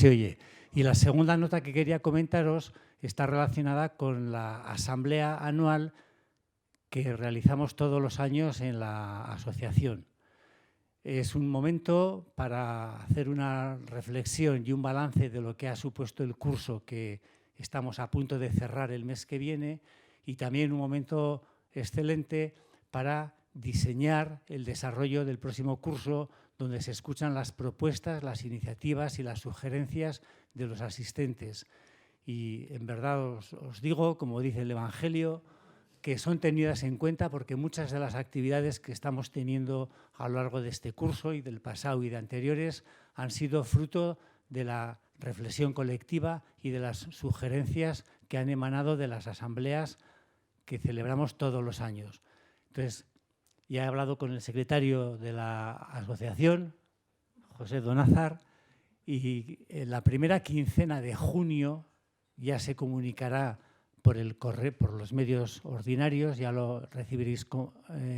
se oye. Y la segunda nota que quería comentaros está relacionada con la asamblea anual que realizamos todos los años en la asociación. Es un momento para hacer una reflexión y un balance de lo que ha supuesto el curso que estamos a punto de cerrar el mes que viene, y también un momento excelente para diseñar el desarrollo del próximo curso, donde se escuchan las propuestas, las iniciativas y las sugerencias de los asistentes. Y en verdad os digo, como dice el Evangelio, que son tenidas en cuenta porque muchas de las actividades que estamos teniendo a lo largo de este curso y del pasado y de anteriores han sido fruto de la reflexión colectiva y de las sugerencias que han emanado de las asambleas que celebramos todos los años. Entonces, ya he hablado con el secretario de la asociación, José Donázar, y en la primera quincena de junio ya se comunicará por los medios ordinarios, ya lo recibiréis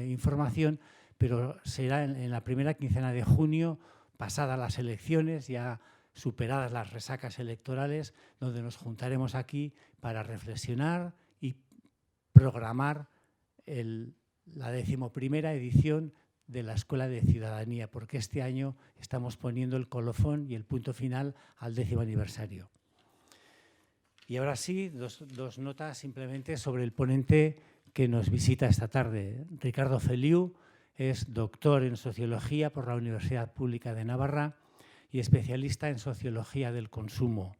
información, pero será en la primera quincena de junio, pasadas las elecciones, ya superadas las resacas electorales, donde nos juntaremos aquí para reflexionar y programar la 11ª edición de la Escuela de Ciudadanía, porque este año estamos poniendo el colofón y el punto final al 10º aniversario. Y ahora sí, dos notas simplemente sobre el ponente que nos visita esta tarde. Ricardo Feliu es doctor en Sociología por la Universidad Pública de Navarra y especialista en Sociología del Consumo.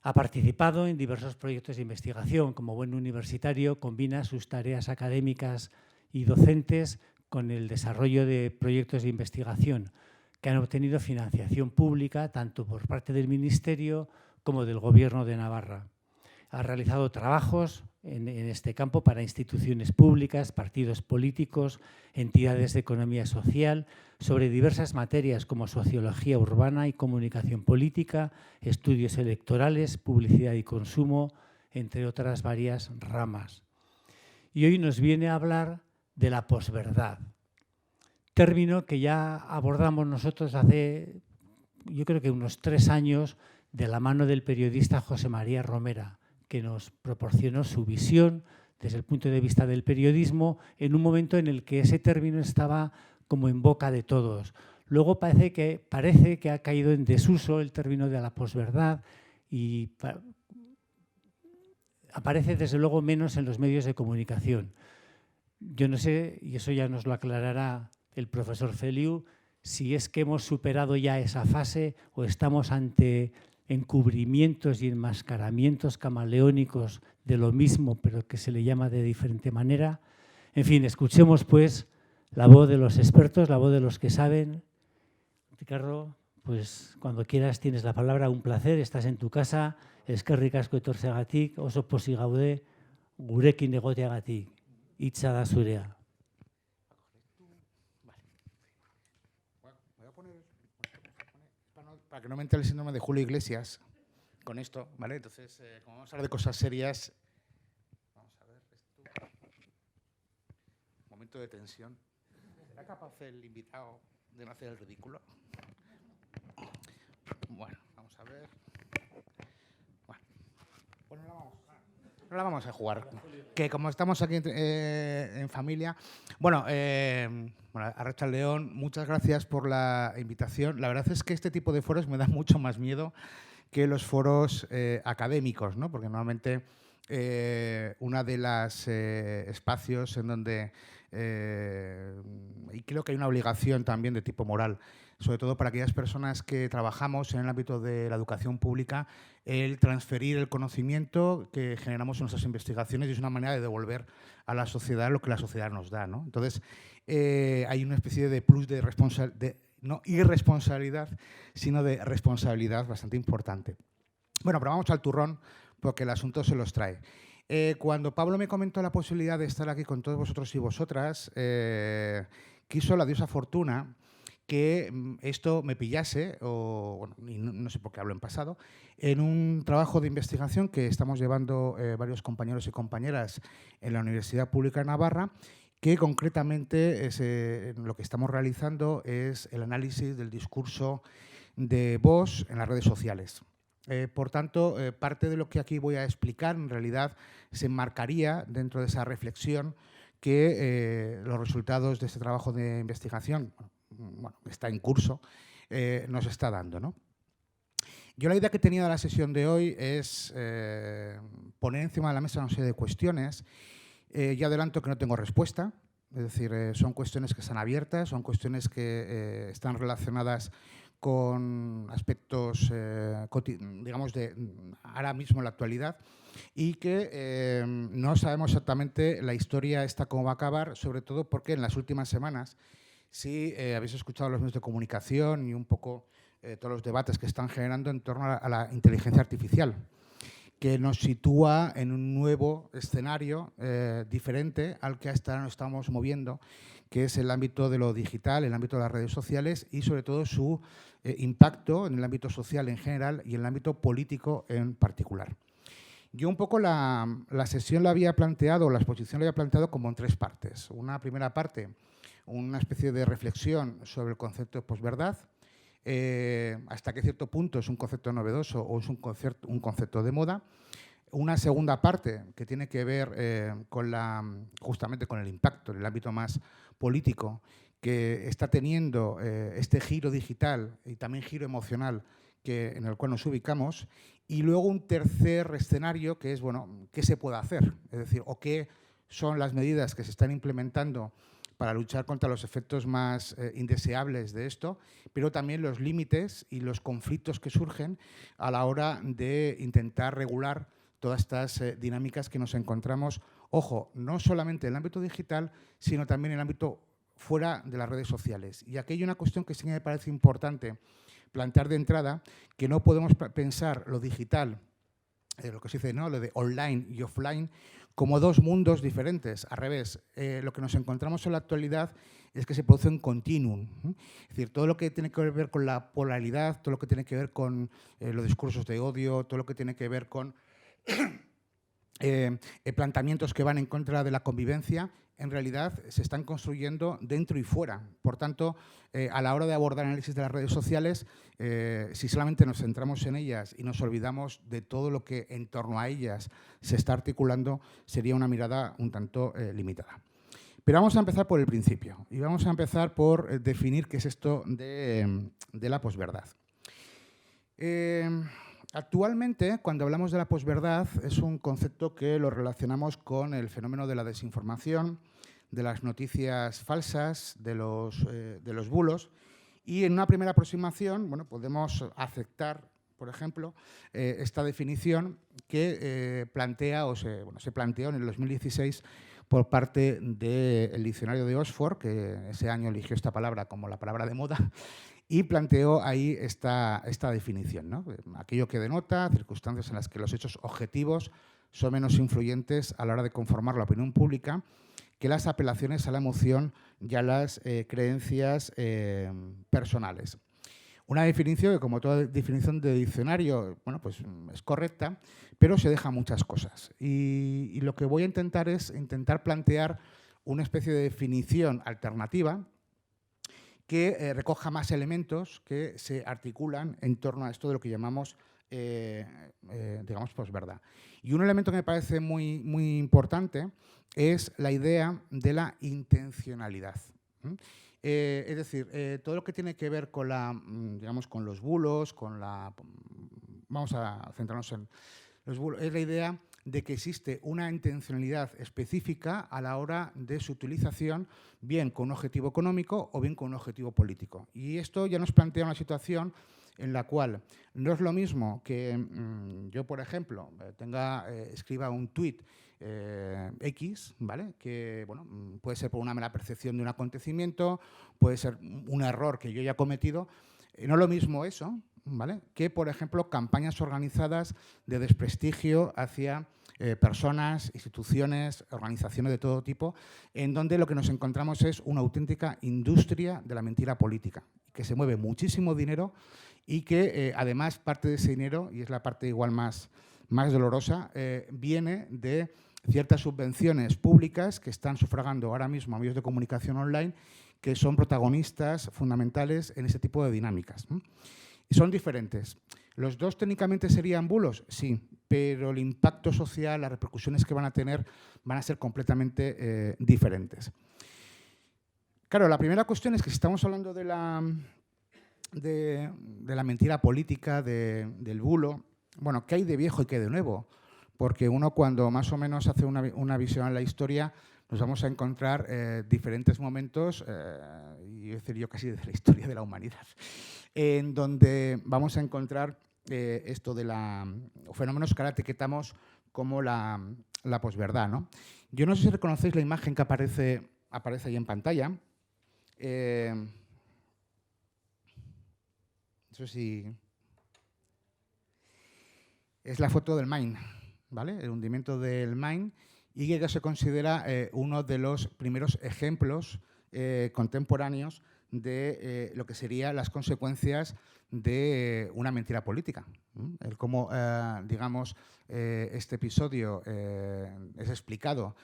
Ha participado en diversos proyectos de investigación. Como buen universitario, combina sus tareas académicas y docentes con el desarrollo de proyectos de investigación que han obtenido financiación pública tanto por parte del Ministerio como del Gobierno de Navarra. Ha realizado trabajos en este campo para instituciones públicas, partidos políticos, entidades de economía social, sobre diversas materias como sociología urbana y comunicación política, estudios electorales, publicidad y consumo, entre otras varias ramas. Y hoy nos viene a hablar de la posverdad, término que ya abordamos nosotros hace, yo creo que unos 3 años, de la mano del periodista José María Romera, que nos proporcionó su visión desde el punto de vista del periodismo en un momento en el que ese término estaba como en boca de todos. Luego parece que ha caído en desuso el término de la posverdad y aparece desde luego menos en los medios de comunicación. Yo no sé, y eso ya nos lo aclarará el profesor Feliu, si es que hemos superado ya esa fase o estamos ante encubrimientos y enmascaramientos camaleónicos de lo mismo, pero que se le llama de diferente manera. En fin, escuchemos pues la voz de los expertos, la voz de los que saben. Ricardo, pues cuando quieras tienes la palabra, un placer, estás en tu casa, eskerrik asko etortzeagatik, oso pozik gaude, gurekin egoteagatik, hitza da zurea. Para que no me entre el síndrome de Julio Iglesias con esto, ¿vale? Entonces, como vamos a hablar de cosas serias, vamos a ver esto. Momento de tensión. ¿Será capaz el invitado de no hacer el ridículo? Bueno, vamos a ver. Bueno, no la vamos a jugar. Que como estamos aquí en familia. Bueno, Arratsalde León, muchas gracias por la invitación. La verdad es que este tipo de foros me da mucho más miedo que los foros académicos, ¿no? Porque normalmente una de las espacios en donde, y creo que hay una obligación también de tipo moral, sobre todo para aquellas personas que trabajamos en el ámbito de la educación pública, el transferir el conocimiento que generamos en nuestras investigaciones, y es una manera de devolver a la sociedad lo que la sociedad nos da, ¿no? Entonces, hay una especie de plus de no irresponsabilidad, sino de responsabilidad bastante importante. Bueno, pero vamos al turrón, porque el asunto se los trae. Cuando Pablo me comentó la posibilidad de estar aquí con todos vosotros y vosotras, quiso la diosa Fortuna que esto me pillase, o bueno, y no sé por qué hablo en pasado, en un trabajo de investigación que estamos llevando varios compañeros y compañeras en la Universidad Pública de Navarra, que concretamente lo que estamos realizando es el análisis del discurso de voz en las redes sociales. Por tanto, parte de lo que aquí voy a explicar en realidad se enmarcaría dentro de esa reflexión que los resultados de este trabajo de investigación, bueno, está en curso, nos está dando, ¿no? Yo la idea que tenía de la sesión de hoy es poner encima de la mesa una serie de cuestiones. Ya adelanto que no tengo respuesta, es decir, son cuestiones que están abiertas, son cuestiones que están relacionadas con aspectos, digamos, de ahora mismo en la actualidad y que no sabemos exactamente la historia esta cómo va a acabar, sobre todo porque en las últimas semanas, si habéis escuchado los medios de comunicación y un poco todos los debates que están generando en torno a la inteligencia artificial, que nos sitúa en un nuevo escenario diferente al que hasta ahora nos estamos moviendo, que es el ámbito de lo digital, el ámbito de las redes sociales y sobre todo su impacto en el ámbito social en general y en el ámbito político en particular. Yo un poco la sesión la había planteado, la exposición la había planteado como en tres partes. Una primera parte, una especie de reflexión sobre el concepto de posverdad, hasta qué cierto punto es un concepto novedoso o es un concepto de moda. Una segunda parte que tiene que ver justamente con el impacto en el ámbito más político que está teniendo este giro digital y también giro emocional en el cual nos ubicamos. Y luego un tercer escenario que es, bueno, ¿qué se puede hacer? Es decir, o qué son las medidas que se están implementando para luchar contra los efectos más indeseables de esto, pero también los límites y los conflictos que surgen a la hora de intentar regular todas estas dinámicas que nos encontramos, ojo, no solamente en el ámbito digital, sino también en el ámbito fuera de las redes sociales. Y aquí hay una cuestión que sí me parece importante plantear de entrada, que no podemos pensar lo digital, lo que se dice, ¿no?, lo de online y offline, como dos mundos diferentes. Al revés, lo que nos encontramos en la actualidad es que se produce un continuum. Es decir, todo lo que tiene que ver con la polaridad, todo lo que tiene que ver con los discursos de odio, todo lo que tiene que ver con planteamientos que van en contra de la convivencia, en realidad se están construyendo dentro y fuera. Por tanto, a la hora de abordar el análisis de las redes sociales, si solamente nos centramos en ellas y nos olvidamos de todo lo que en torno a ellas se está articulando, sería una mirada un tanto limitada. Pero vamos a empezar por el principio y vamos a empezar por definir qué es esto de la posverdad. Actualmente, cuando hablamos de la posverdad, es un concepto que lo relacionamos con el fenómeno de la desinformación, de las noticias falsas, de los bulos. Y en una primera aproximación, bueno, podemos aceptar, por ejemplo, esta definición que se planteó en el 2016 por parte del diccionario de Oxford, que ese año eligió esta palabra como la palabra de moda, y planteó ahí esta definición, ¿no? Aquello que denota circunstancias en las que los hechos objetivos son menos influyentes a la hora de conformar la opinión pública que las apelaciones a la emoción y a las creencias personales. Una definición que, como toda definición de diccionario, bueno, pues es correcta, pero se deja muchas cosas. Y lo que voy a intentar es plantear una especie de definición alternativa que recoja más elementos que se articulan en torno a esto de lo que llamamos, digamos, posverdad. Y un elemento que me parece muy, muy importante es la idea de la intencionalidad. Es decir, todo lo que tiene que ver con digamos, con los bulos, vamos a centrarnos en los bulos, es la idea de que existe una intencionalidad específica a la hora de su utilización, bien con un objetivo económico o bien con un objetivo político. Y esto ya nos plantea una situación en la cual no es lo mismo que yo, por ejemplo, escriba un tuit X, ¿vale?, que bueno, puede ser por una mera percepción de un acontecimiento, puede ser un error que yo haya cometido. No es lo mismo eso, ¿vale?, que, por ejemplo, campañas organizadas de desprestigio hacia personas, instituciones, organizaciones de todo tipo, en donde lo que nos encontramos es una auténtica industria de la mentira política, que se mueve muchísimo dinero y que, además, parte de ese dinero, y es la parte igual más dolorosa, viene de ciertas subvenciones públicas que están sufragando ahora mismo a medios de comunicación online que son protagonistas fundamentales en este tipo de dinámicas. Son diferentes. ¿Los dos técnicamente serían bulos? Sí, pero el impacto social, las repercusiones que van a tener van a ser completamente diferentes. Claro, la primera cuestión es que si estamos hablando de la mentira política, del bulo, bueno, ¿qué hay de viejo y qué hay de nuevo? Porque uno cuando más o menos hace una visión en la historia, nos vamos a encontrar diferentes momentos, y decir yo casi de la historia de la humanidad, en donde vamos a encontrar esto de fenómenos que ahora etiquetamos como la posverdad, ¿no? Yo no sé si reconocéis la imagen que aparece ahí en pantalla. Eso sí. Es la foto del Maine, ¿vale? El hundimiento del Maine, y que se considera uno de los primeros ejemplos contemporáneos de lo que serían las consecuencias de una mentira política. El cómo, digamos, este episodio es explicado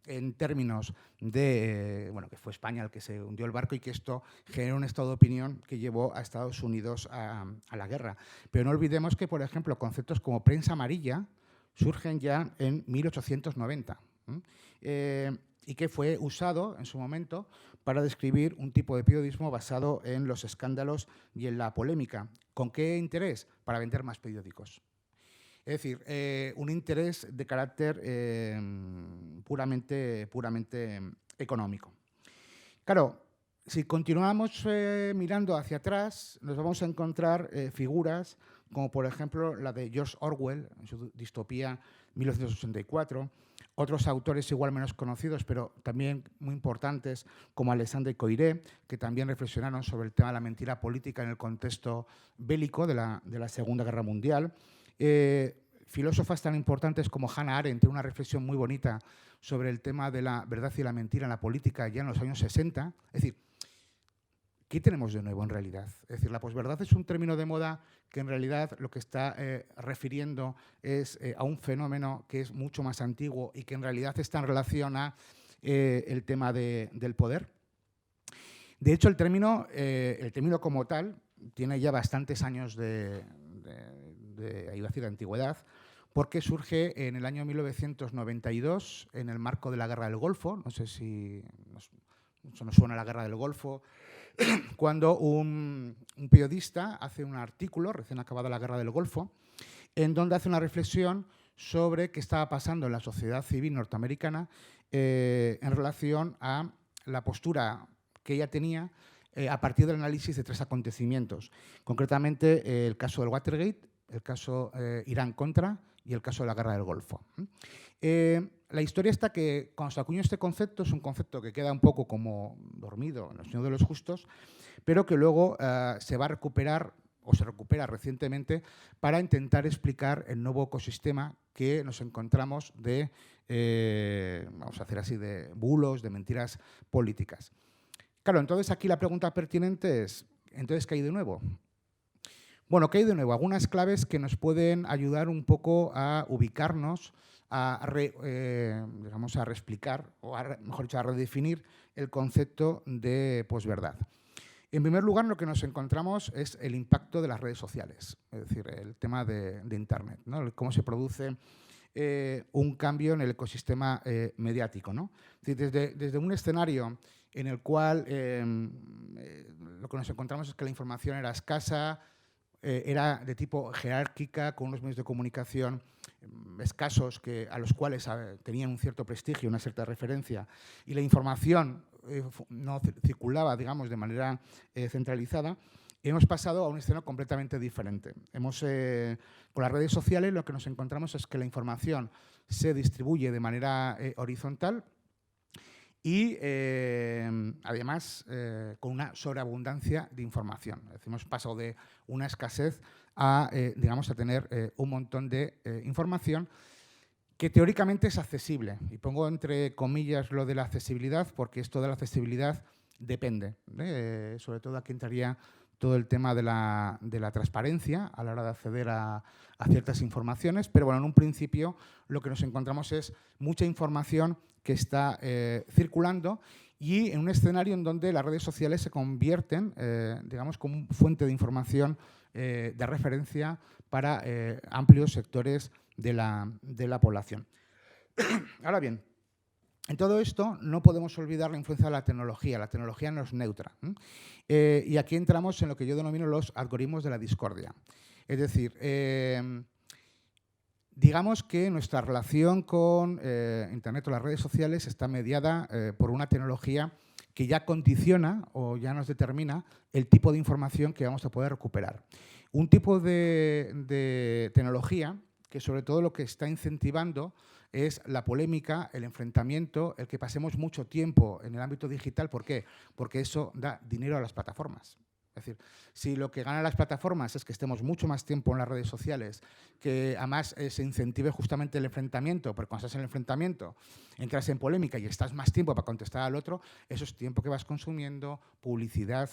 en términos de, bueno, que fue España el que se hundió el barco y que esto generó un estado de opinión que llevó a Estados Unidos a la guerra. Pero no olvidemos que, por ejemplo, conceptos como prensa amarilla surgen ya en 1890 y que fue usado en su momento para describir un tipo de periodismo basado en los escándalos y en la polémica. ¿Con qué interés? Para vender más periódicos. Es decir, un interés de carácter puramente económico. Claro, si continuamos mirando hacia atrás, nos vamos a encontrar figuras como, por ejemplo, la de George Orwell, en su distopía 1984, otros autores igual menos conocidos, pero también muy importantes, como Alexandre Coiré, que también reflexionaron sobre el tema de la mentira política en el contexto bélico de la Segunda Guerra Mundial. Filósofas tan importantes como Hannah Arendt tiene una reflexión muy bonita sobre el tema de la verdad y la mentira en la política ya en los años 60. Es decir, ¿qué tenemos de nuevo en realidad? Es decir, la posverdad es un término de moda que en realidad lo que está refiriendo es a un fenómeno que es mucho más antiguo y que en realidad está en relación a el tema del poder. De hecho, el término como tal tiene ya bastantes años de antigüedad, porque surge en el año 1992 en el marco de la Guerra del Golfo. No sé si nos suena la Guerra del Golfo, cuando un periodista hace un artículo, recién acabada la Guerra del Golfo, en donde hace una reflexión sobre qué estaba pasando en la sociedad civil norteamericana en relación a la postura que ella tenía a partir del análisis de tres acontecimientos. Concretamente, el caso del Watergate, el caso Irán-Contra y el caso de la Guerra del Golfo. La historia está que cuando se acuñó este concepto, es un concepto que queda un poco como dormido en el sueño de los justos, pero que luego se va a recuperar o se recupera recientemente para intentar explicar el nuevo ecosistema que nos encontramos de, vamos a hacer así, de bulos, de mentiras políticas. Claro, entonces aquí la pregunta pertinente es, ¿entonces qué hay de nuevo? Bueno, ¿qué hay de nuevo? Algunas claves que nos pueden ayudar un poco a ubicarnos, digamos, a reexplicar, o mejor dicho, a redefinir el concepto de posverdad. En primer lugar, lo que nos encontramos es el impacto de las redes sociales, es decir, el tema de Internet, ¿no? Cómo se produce un cambio en el ecosistema mediático, ¿no? Es decir, desde un escenario en el cual lo que nos encontramos es que la información era escasa, era de tipo jerárquica, con unos medios de comunicación escasos a los cuales tenían un cierto prestigio, una cierta referencia, y la información no circulaba, digamos, de manera centralizada. Hemos pasado a un escenario completamente diferente. Con las redes sociales lo que nos encontramos es que la información se distribuye de manera horizontal y, además, con una sobreabundancia de información. Es decir, hemos pasado de una escasez a, digamos, a tener un montón de información que teóricamente es accesible. Y pongo entre comillas lo de la accesibilidad, porque esto de la accesibilidad depende. Sobre todo aquí entraría todo el tema de la transparencia a la hora de acceder a ciertas informaciones, pero bueno, en un principio lo que nos encontramos es mucha información que está circulando y en un escenario en donde las redes sociales se convierten, digamos, como fuente de información de referencia para amplios sectores de la población. Ahora bien, en todo esto no podemos olvidar la influencia de la tecnología. La tecnología no es neutra. Y aquí entramos en lo que yo denomino los algoritmos de la discordia. Es decir, digamos que nuestra relación con Internet o las redes sociales está mediada por una tecnología que ya condiciona o ya nos determina el tipo de información que vamos a poder recuperar. Un tipo de tecnología que sobre todo lo que está incentivando es la polémica, el enfrentamiento, el que pasemos mucho tiempo en el ámbito digital. ¿Por qué? Porque eso da dinero a las plataformas. Es decir, si lo que ganan las plataformas es que estemos mucho más tiempo en las redes sociales, que además se incentive justamente el enfrentamiento, porque cuando estás en el enfrentamiento entras en polémica y estás más tiempo para contestar al otro, eso es tiempo que vas consumiendo, publicidad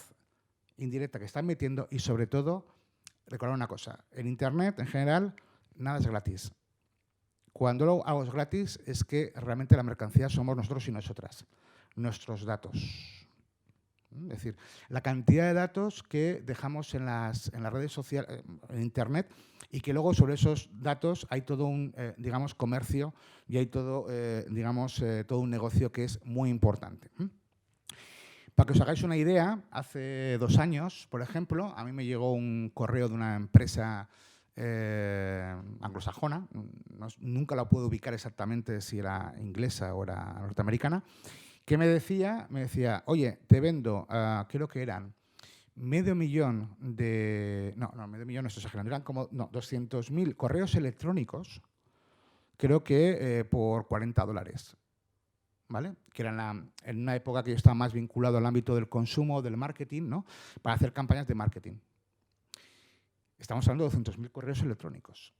indirecta que estás metiendo y sobre todo, recordar una cosa, en Internet en general nada es gratis. Cuando lo hago gratis es que realmente la mercancía somos nosotros y nosotras, nuestros datos. Es decir, la cantidad de datos que dejamos en las redes sociales, en Internet, y que luego sobre esos datos hay todo un, digamos, comercio y hay todo, digamos, todo un negocio que es muy importante. Para que os hagáis una idea, hace 2 años, por ejemplo, a mí me llegó un correo de una empresa anglosajona, nunca la puedo ubicar exactamente si era inglesa o era norteamericana, que me decía, oye, te vendo, creo que eran medio millón de... No, medio millón, no estoy exagerando, eran como 200.000 correos electrónicos, creo que por $40, ¿vale? Que eran en una época que yo estaba más vinculado al ámbito del consumo, del marketing, ¿no? Para hacer campañas de marketing. Estamos hablando de 200.000 correos electrónicos,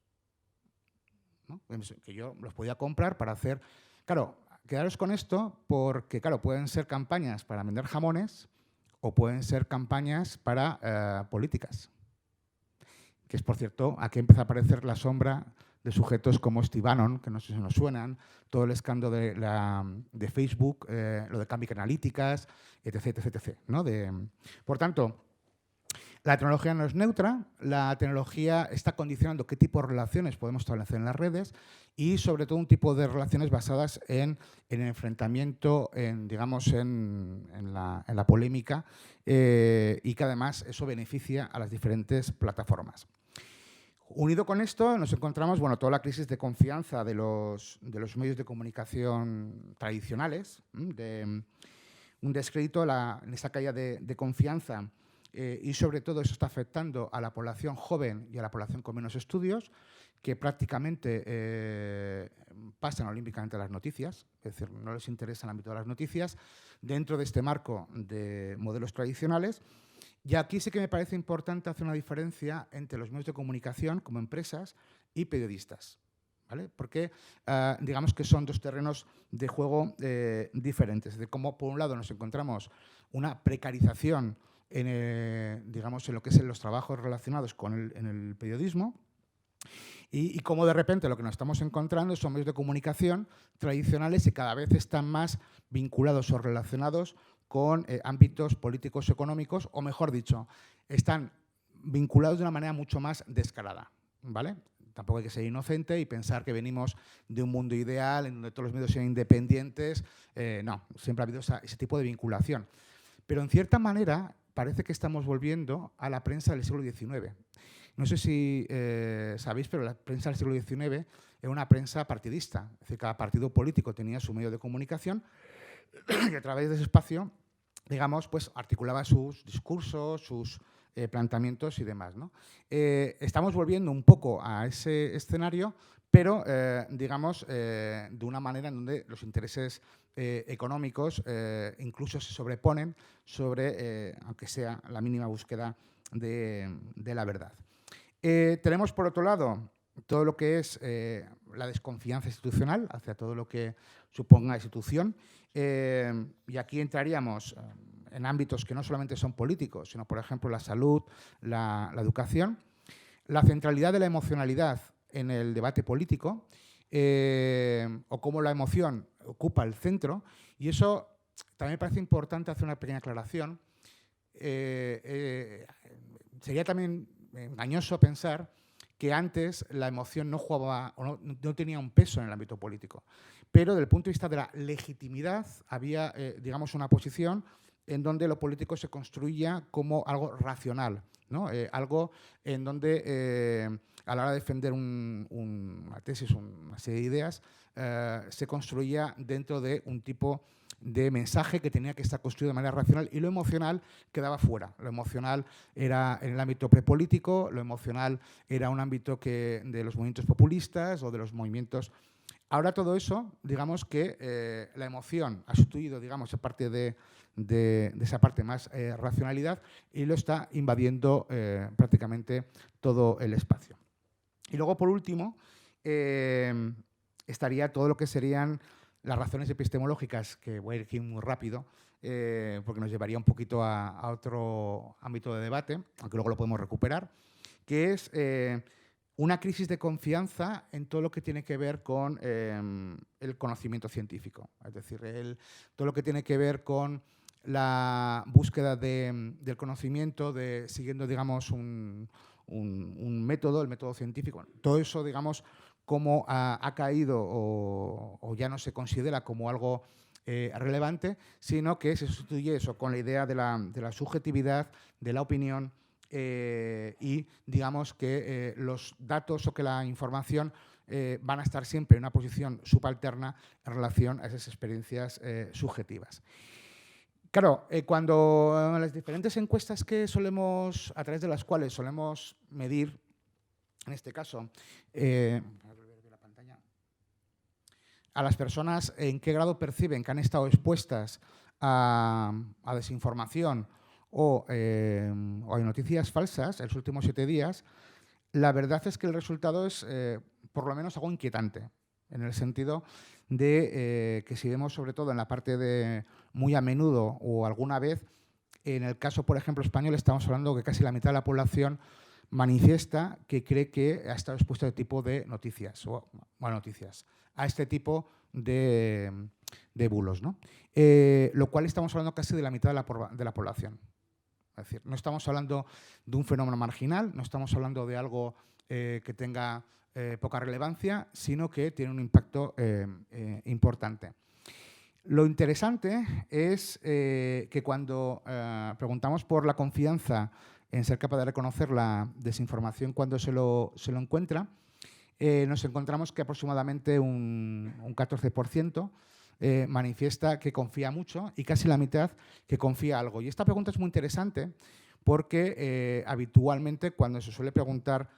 ¿no? Que yo los podía comprar para hacer... Claro, quedaros con esto porque, claro, pueden ser campañas para vender jamones o pueden ser campañas para políticas. Que es, por cierto, aquí empieza a aparecer la sombra de sujetos como Steve Bannon, que no sé si nos suenan, todo el escándalo de Facebook, lo de Cambridge Analytica, etc., etc., ¿no? Por tanto, la tecnología no es neutra, la tecnología está condicionando qué tipo de relaciones podemos establecer en las redes y, sobre todo, un tipo de relaciones basadas en el enfrentamiento, digamos, en la polémica y que, además, eso beneficia a las diferentes plataformas. Unido con esto, nos encontramos toda la crisis de confianza de los medios de comunicación tradicionales, de un descrédito en esa caída de confianza. Y sobre todo eso está afectando a la población joven y a la población con menos estudios, que prácticamente pasan olímpicamente a las noticias, es decir, no les interesa el ámbito de las noticias, dentro de este marco de modelos tradicionales. Y aquí sí que me parece importante hacer una diferencia entre los medios de comunicación como empresas y periodistas, ¿vale? Porque digamos que son 2 terrenos de juego diferentes. De cómo, por un lado, nos encontramos una precarización digamos, en lo que es en los trabajos relacionados en el periodismo y cómo de repente lo que nos estamos encontrando son medios de comunicación tradicionales y cada vez están más vinculados o relacionados con ámbitos políticos económicos, o mejor dicho, están vinculados de una manera mucho más descarada, ¿vale? Tampoco hay que ser inocente y pensar que venimos de un mundo ideal en donde todos los medios sean independientes. No, siempre ha habido ese tipo de vinculación. Pero en cierta manera parece que estamos volviendo a la prensa del siglo XIX. No sé si sabéis, pero la prensa del siglo XIX era una prensa partidista. Es decir, cada partido político tenía su medio de comunicación y a través de ese espacio, digamos, pues articulaba sus discursos, sus planteamientos y demás, ¿no? Estamos volviendo un poco a ese escenario, pero, digamos, de una manera en donde los intereses económicos incluso se sobreponen sobre, aunque sea la mínima búsqueda de la verdad. Tenemos, por otro lado, todo lo que es la desconfianza institucional hacia todo lo que suponga institución. Y aquí entraríamos en ámbitos que no solamente son políticos, sino, por ejemplo, la salud, la educación, la centralidad de la emocionalidad en el debate político o cómo la emoción ocupa el centro. Y eso también me parece importante hacer una pequeña aclaración. Sería también engañoso pensar que antes la emoción no jugaba o no tenía un peso en el ámbito político. Pero desde el punto de vista de la legitimidad había, digamos, una posición en donde lo político se construía como algo racional, ¿no? Algo en donde a la hora de defender una tesis, una serie de ideas, se construía dentro de un tipo de mensaje que tenía que estar construido de manera racional, y lo emocional quedaba fuera. Lo emocional era en el ámbito prepolítico, lo emocional era un ámbito de los movimientos populistas o de los movimientos. Ahora todo eso, digamos que la emoción ha sustituido, digamos, parte de esa parte más racionalidad, y lo está invadiendo prácticamente todo el espacio. Y luego, por último, estaría todo lo que serían las razones epistemológicas, que voy a ir aquí muy rápido, porque nos llevaría un poquito a otro ámbito de debate, aunque luego lo podemos recuperar, que es una crisis de confianza en todo lo que tiene que ver con el conocimiento científico. Es decir, todo lo que tiene que ver con la búsqueda del conocimiento, siguiendo, digamos, un método, el método científico. Todo eso, digamos, como ha caído o ya no se considera como algo relevante, sino que se sustituye eso con la idea de la subjetividad, de la opinión, y digamos que los datos o que la información van a estar siempre en una posición subalterna en relación a esas experiencias subjetivas. Claro, cuando las diferentes encuestas a través de las cuales solemos medir, en este caso, a las personas en qué grado perciben que han estado expuestas a desinformación o a noticias falsas en los últimos 7 días, la verdad es que el resultado es por lo menos algo inquietante, en el sentido de que si vemos sobre todo en la parte de muy a menudo o alguna vez, en el caso, por ejemplo, español, estamos hablando que casi la mitad de la población manifiesta que cree que ha estado expuesto a este tipo de noticias, a este tipo de bulos, ¿no? Lo cual estamos hablando casi de la mitad de la población. Es decir, no estamos hablando de un fenómeno marginal, no estamos hablando de algo que tenga poca relevancia, sino que tiene un impacto importante. Lo interesante es que cuando preguntamos por la confianza en ser capaz de reconocer la desinformación cuando se lo encuentra, nos encontramos que aproximadamente un 14% manifiesta que confía mucho y casi la mitad que confía algo. Y esta pregunta es muy interesante porque habitualmente cuando se suele preguntar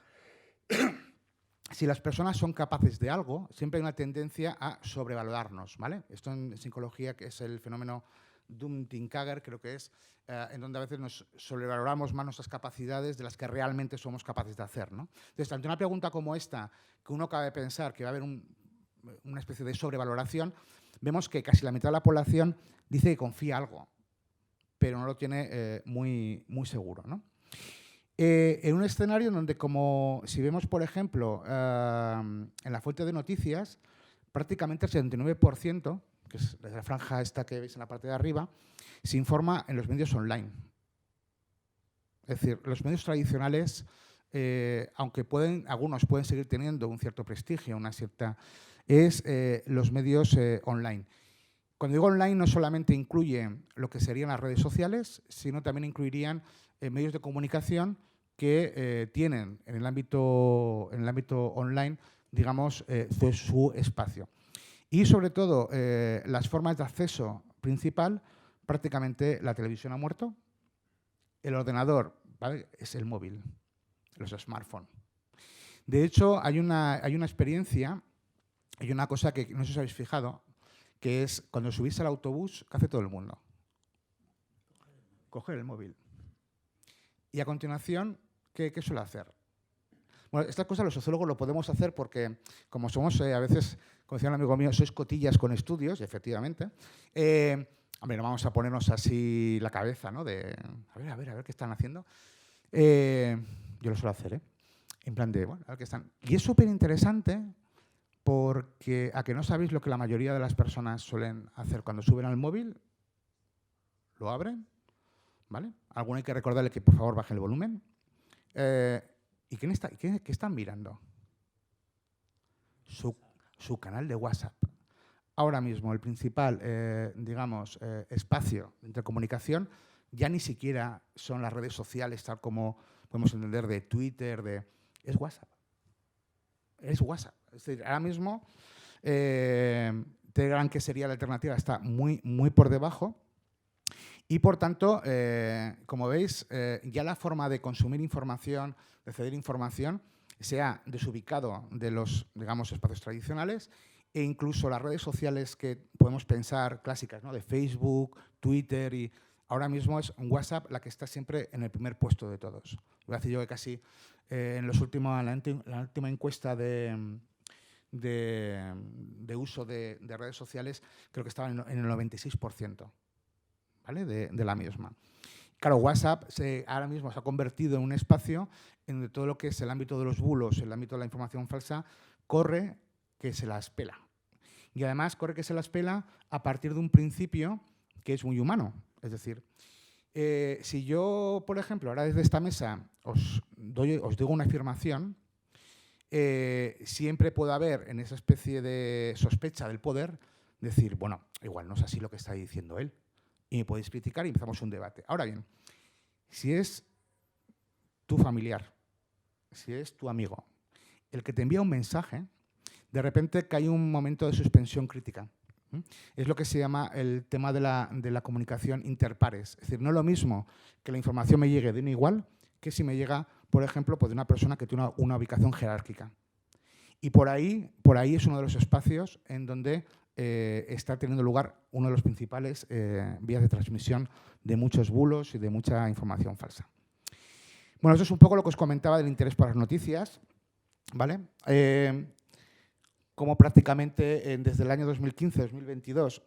si las personas son capaces de algo, siempre hay una tendencia a sobrevalorarnos, ¿vale? Esto en psicología, que es el fenómeno Dunning-Kruger, creo que es, en donde a veces nos sobrevaloramos más nuestras capacidades de las que realmente somos capaces de hacer, ¿no? Entonces, ante una pregunta como esta, que uno acaba de pensar que va a haber una especie de sobrevaloración, vemos que casi la mitad de la población dice que confía algo, pero no lo tiene muy seguro, ¿no? En un escenario en donde, como si vemos, por ejemplo, en la fuente de noticias, prácticamente el 79%, que es la franja esta que veis en la parte de arriba, se informa en los medios online. Es decir, los medios tradicionales, aunque algunos pueden seguir teniendo un cierto prestigio, los medios online. Cuando digo online, no solamente incluye lo que serían las redes sociales, sino también incluirían medios de comunicación que tienen en el ámbito online, digamos, su espacio. Y sobre todo, las formas de acceso principal, prácticamente la televisión ha muerto, el ordenador, ¿vale?, es el móvil, los smartphones. De hecho, hay una experiencia, hay una cosa que no sé si os habéis fijado, que es cuando subís al autobús, ¿qué hace todo el mundo? Coger el móvil. Y a continuación, ¿qué suele hacer? Bueno, estas cosas los sociólogos lo podemos hacer porque, como somos a veces, como decía un amigo mío, sois cotillas con estudios, y efectivamente, hombre, no vamos a ponernos así la cabeza, ¿no? De, a ver qué están haciendo. Yo lo suelo hacer, en plan de, bueno, a ver qué están. Y es súper interesante porque, a que no sabéis lo que la mayoría de las personas suelen hacer cuando suben al móvil, lo abren, ¿vale? Alguno hay que recordarle que por favor baje el volumen. ¿Y qué están mirando? Su canal de WhatsApp. Ahora mismo el principal, espacio de intercomunicación ya ni siquiera son las redes sociales, tal como podemos entender de Twitter, es WhatsApp. Es WhatsApp. Es decir, ahora mismo Telegram, que sería la alternativa, está muy, muy por debajo. Y, por tanto, como veis, ya la forma de consumir información, de ceder información, se ha desubicado de los, digamos, espacios tradicionales, e incluso las redes sociales que podemos pensar clásicas, ¿no?, de Facebook, Twitter, y ahora mismo es WhatsApp la que está siempre en el primer puesto de todos. Voy a decir yo que casi en la última encuesta de uso de redes sociales, creo que estaba en el 96%, ¿vale?, de la misma. Claro, WhatsApp ahora mismo se ha convertido en un espacio en donde todo lo que es el ámbito de los bulos, el ámbito de la información falsa, corre que se las pela. Y además corre que se las pela a partir de un principio que es muy humano. Es decir, si yo, por ejemplo, ahora desde esta mesa os digo una afirmación, siempre puede haber en esa especie de sospecha del poder decir, bueno, igual no es así lo que está diciendo él. Y me podéis criticar y empezamos un debate. Ahora bien, si es tu familiar, si es tu amigo, el que te envía un mensaje, de repente cae un momento de suspensión crítica. Es lo que se llama el tema de la comunicación interpares. Es decir, no es lo mismo que la información me llegue de un igual que si me llega, por ejemplo, pues de una persona que tiene una ubicación jerárquica. Y por ahí es uno de los espacios en donde está teniendo lugar uno de los principales vías de transmisión de muchos bulos y de mucha información falsa. Bueno, eso es un poco lo que os comentaba del interés por las noticias, ¿vale? Como prácticamente desde el año 2015-2022,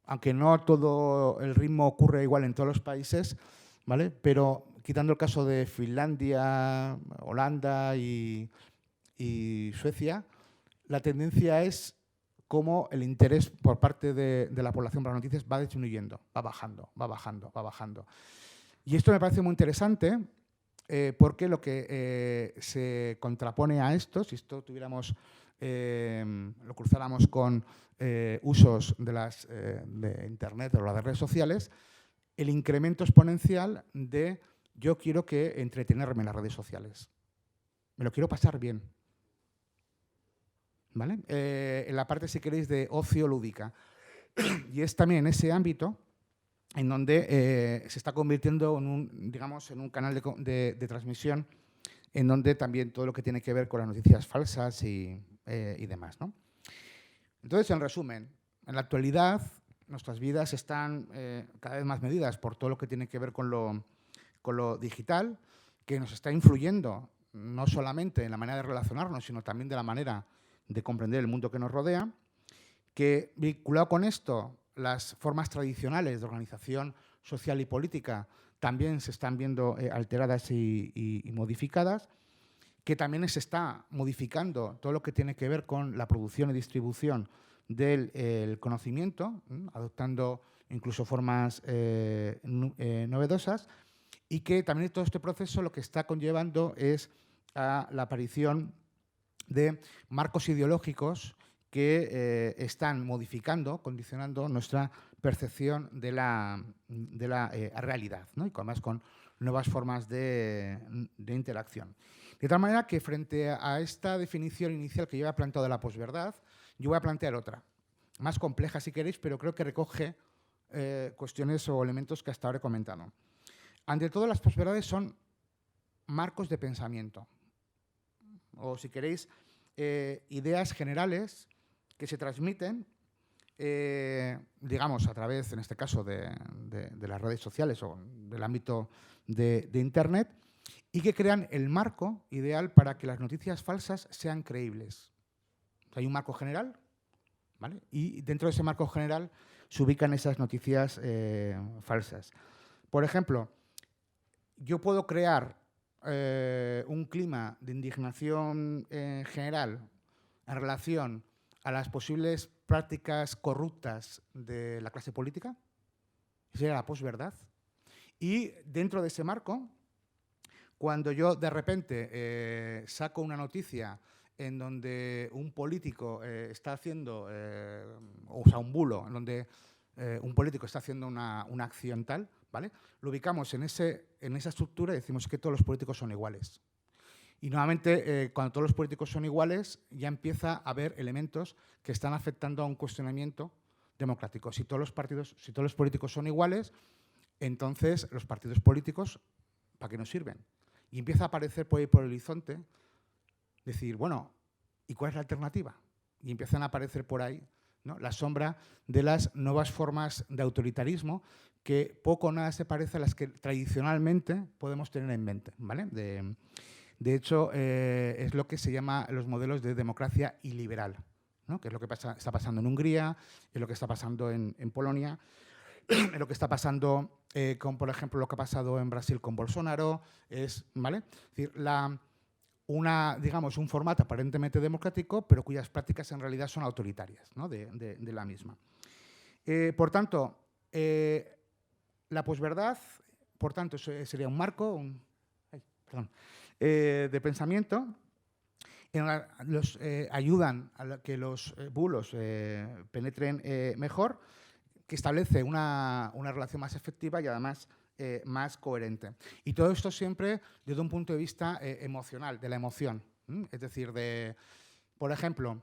aunque no todo el ritmo ocurre igual en todos los países, ¿vale?, pero quitando el caso de Finlandia, Holanda y Suecia, la tendencia es cómo el interés por parte de la población por las noticias va disminuyendo, va bajando. Y esto me parece muy interesante porque lo que se contrapone a esto, si esto lo cruzáramos con usos de Internet o las redes sociales, el incremento exponencial de yo quiero entretenerme en las redes sociales. Me lo quiero pasar bien. ¿Vale? En la parte, si queréis, de ocio lúdica. Y es también en ese ámbito en donde se está convirtiendo en un canal de transmisión en donde también todo lo que tiene que ver con las noticias falsas y demás, ¿no? Entonces, en resumen, en la actualidad nuestras vidas están cada vez más medidas por todo lo que tiene que ver con lo digital, que nos está influyendo no solamente en la manera de relacionarnos, sino también de la manera de comprender el mundo que nos rodea, que vinculado con esto, las formas tradicionales de organización social y política también se están viendo alteradas y modificadas, que también se está modificando todo lo que tiene que ver con la producción y distribución del conocimiento, adoptando incluso formas novedosas, y que también todo este proceso lo que está conllevando es a la aparición de marcos ideológicos que están modificando, condicionando nuestra percepción de la realidad, ¿no? Y además con nuevas formas de interacción. De tal manera que frente a esta definición inicial que yo había planteado de la posverdad, yo voy a plantear otra, más compleja si queréis, pero creo que recoge cuestiones o elementos que hasta ahora he comentado. Ante todo, las posverdades son marcos de pensamiento, o si queréis, ideas generales que se transmiten, digamos, a través, en este caso, de las redes sociales o del ámbito de Internet, y que crean el marco ideal para que las noticias falsas sean creíbles. O sea, hay un marco general, ¿vale? Y dentro de ese marco general se ubican esas noticias falsas. Por ejemplo, yo puedo crear un clima de indignación general en relación a las posibles prácticas corruptas de la clase política, sería la posverdad. Y dentro de ese marco, cuando yo de repente saco una noticia en donde un político está haciendo, o sea, un bulo, en donde un político está haciendo una acción tal, ¿vale? Lo ubicamos en esa estructura y decimos que todos los políticos son iguales. Y nuevamente, cuando todos los políticos son iguales, ya empieza a haber elementos que están afectando a un cuestionamiento democrático. Si todos los políticos son iguales, entonces los partidos políticos, ¿para qué nos sirven? Y empieza a aparecer por ahí por el horizonte, decir, bueno, ¿y cuál es la alternativa? Y empiezan a aparecer por ahí, ¿no?, la sombra de las nuevas formas de autoritarismo que poco o nada se parece a las que tradicionalmente podemos tener en mente, ¿vale? De hecho, es lo que se llama los modelos de democracia iliberal, ¿no?, que es lo que está pasando en Hungría, es lo que está pasando en Polonia, es lo que está pasando con, por ejemplo, lo que ha pasado en Brasil con Bolsonaro, ¿vale? Es decir, digamos, un formato aparentemente democrático, pero cuyas prácticas en realidad son autoritarias, ¿no?, de la misma. Por tanto, la posverdad, por tanto, sería un marco de pensamiento ayudan a que los bulos penetren mejor, que establece una relación más efectiva y además más coherente. Y todo esto siempre desde un punto de vista emocional, de la emoción. Es decir, por ejemplo,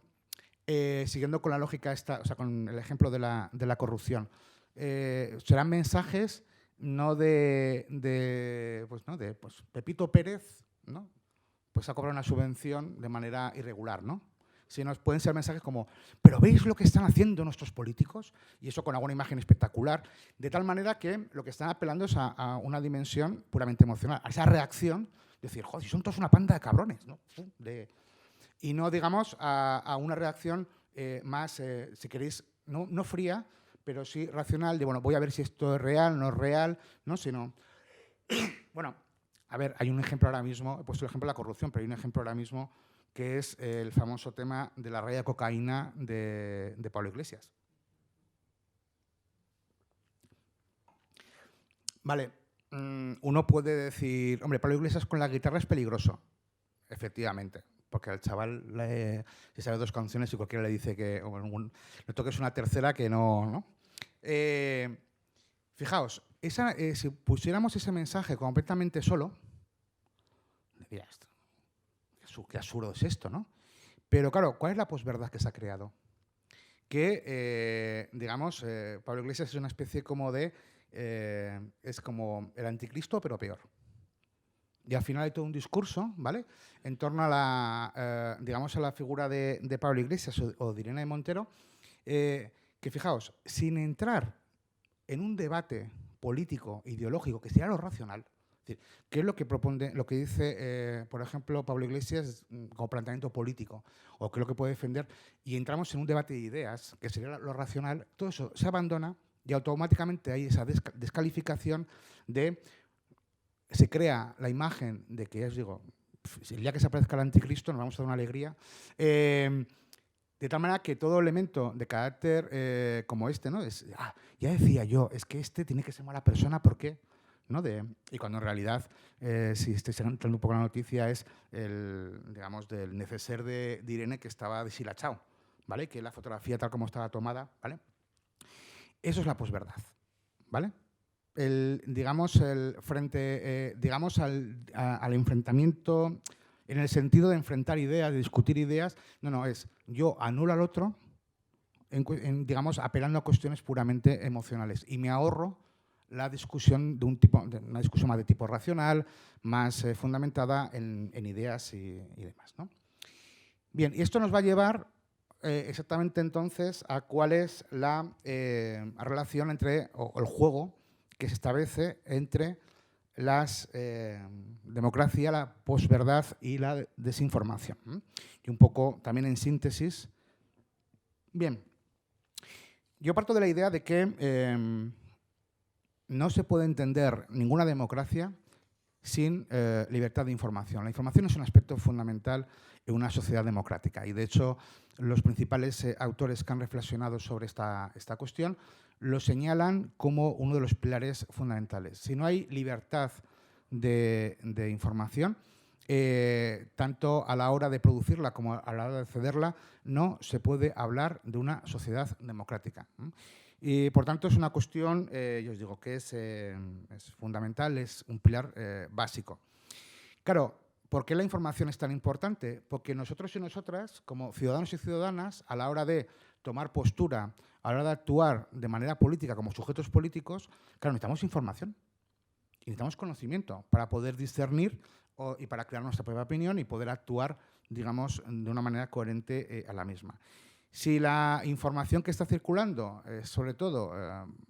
siguiendo con la lógica esta, o sea, con el ejemplo de la corrupción, serán mensajes no de Pepito Pérez, ¿no?, pues ha cobrado una subvención de manera irregular, ¿no?, sino pueden ser mensajes como, ¿pero veis lo que están haciendo nuestros políticos? Y eso con alguna imagen espectacular, de tal manera que lo que están apelando es a una dimensión puramente emocional, a esa reacción de decir, joder, son todos una panda de cabrones, ¿no? Y no, digamos, a una reacción más, si queréis, no fría, pero sí racional, de, bueno, voy a ver si esto es real, no es real, ¿no? Sino, bueno, a ver, hay un ejemplo ahora mismo, he puesto el ejemplo de la corrupción, pero hay un ejemplo ahora mismo que es el famoso tema de la raya de cocaína de Pablo Iglesias. Vale, uno puede decir, hombre, Pablo Iglesias con la guitarra es peligroso, efectivamente, porque al chaval se sabe 2 canciones y cualquiera le dice que le toques una tercera que no. Fijaos, si pusiéramos ese mensaje completamente solo, diría esto. Qué absurdo es esto, ¿no? Pero claro, ¿cuál es la posverdad que se ha creado? Que, digamos, Pablo Iglesias es una especie como es como el anticristo, pero peor. Y al final hay todo un discurso, ¿vale?, en torno a digamos, a la figura de Pablo Iglesias o de Irene Montero, que fijaos, sin entrar en un debate político, ideológico, que sería lo racional, ¿qué es lo que propone, lo que dice, por ejemplo, Pablo Iglesias como planteamiento político? ¿O qué es lo que puede defender? Y entramos en un debate de ideas, que sería lo racional. Todo eso se abandona y automáticamente hay esa descalificación se crea la imagen de que, ya os digo, el día que se aparezca el anticristo nos vamos a dar una alegría. De tal manera que todo elemento de carácter como este, ¿no?, ya decía yo, es que este tiene que ser mala persona, ¿por qué? ¿No? Y cuando en realidad, si estáis entrando un poco en la noticia, es digamos, del neceser de Irene que estaba deshilachado, ¿vale? Que la fotografía tal como estaba tomada, ¿vale? Eso es la posverdad, ¿vale? Digamos, digamos, al enfrentamiento, en el sentido de enfrentar ideas, de discutir ideas, no, es yo anulo al otro, digamos, apelando a cuestiones puramente emocionales y me ahorro la discusión una discusión más de tipo racional, más fundamentada en ideas y demás, ¿no? Bien, y esto nos va a llevar exactamente entonces a cuál es la relación o el juego que se establece entre las democracia, la posverdad y la desinformación. Y un poco también en síntesis. Bien, yo parto de la idea de que no se puede entender ninguna democracia sin libertad de información. La información es un aspecto fundamental en una sociedad democrática y, de hecho, los principales autores que han reflexionado sobre esta cuestión lo señalan como uno de los pilares fundamentales. Si no hay libertad de información, tanto a la hora de producirla como a la hora de cederla, no se puede hablar de una sociedad democrática. Y, por tanto, es una cuestión, yo os digo, que es fundamental, es un pilar básico. Claro, ¿por qué la información es tan importante? Porque nosotros y nosotras, como ciudadanos y ciudadanas, a la hora de tomar postura, a la hora de actuar de manera política como sujetos políticos, claro, necesitamos información y necesitamos conocimiento para poder discernir y para crear nuestra propia opinión y poder actuar, digamos, de una manera coherente a la misma. Si la información que está circulando, sobre todo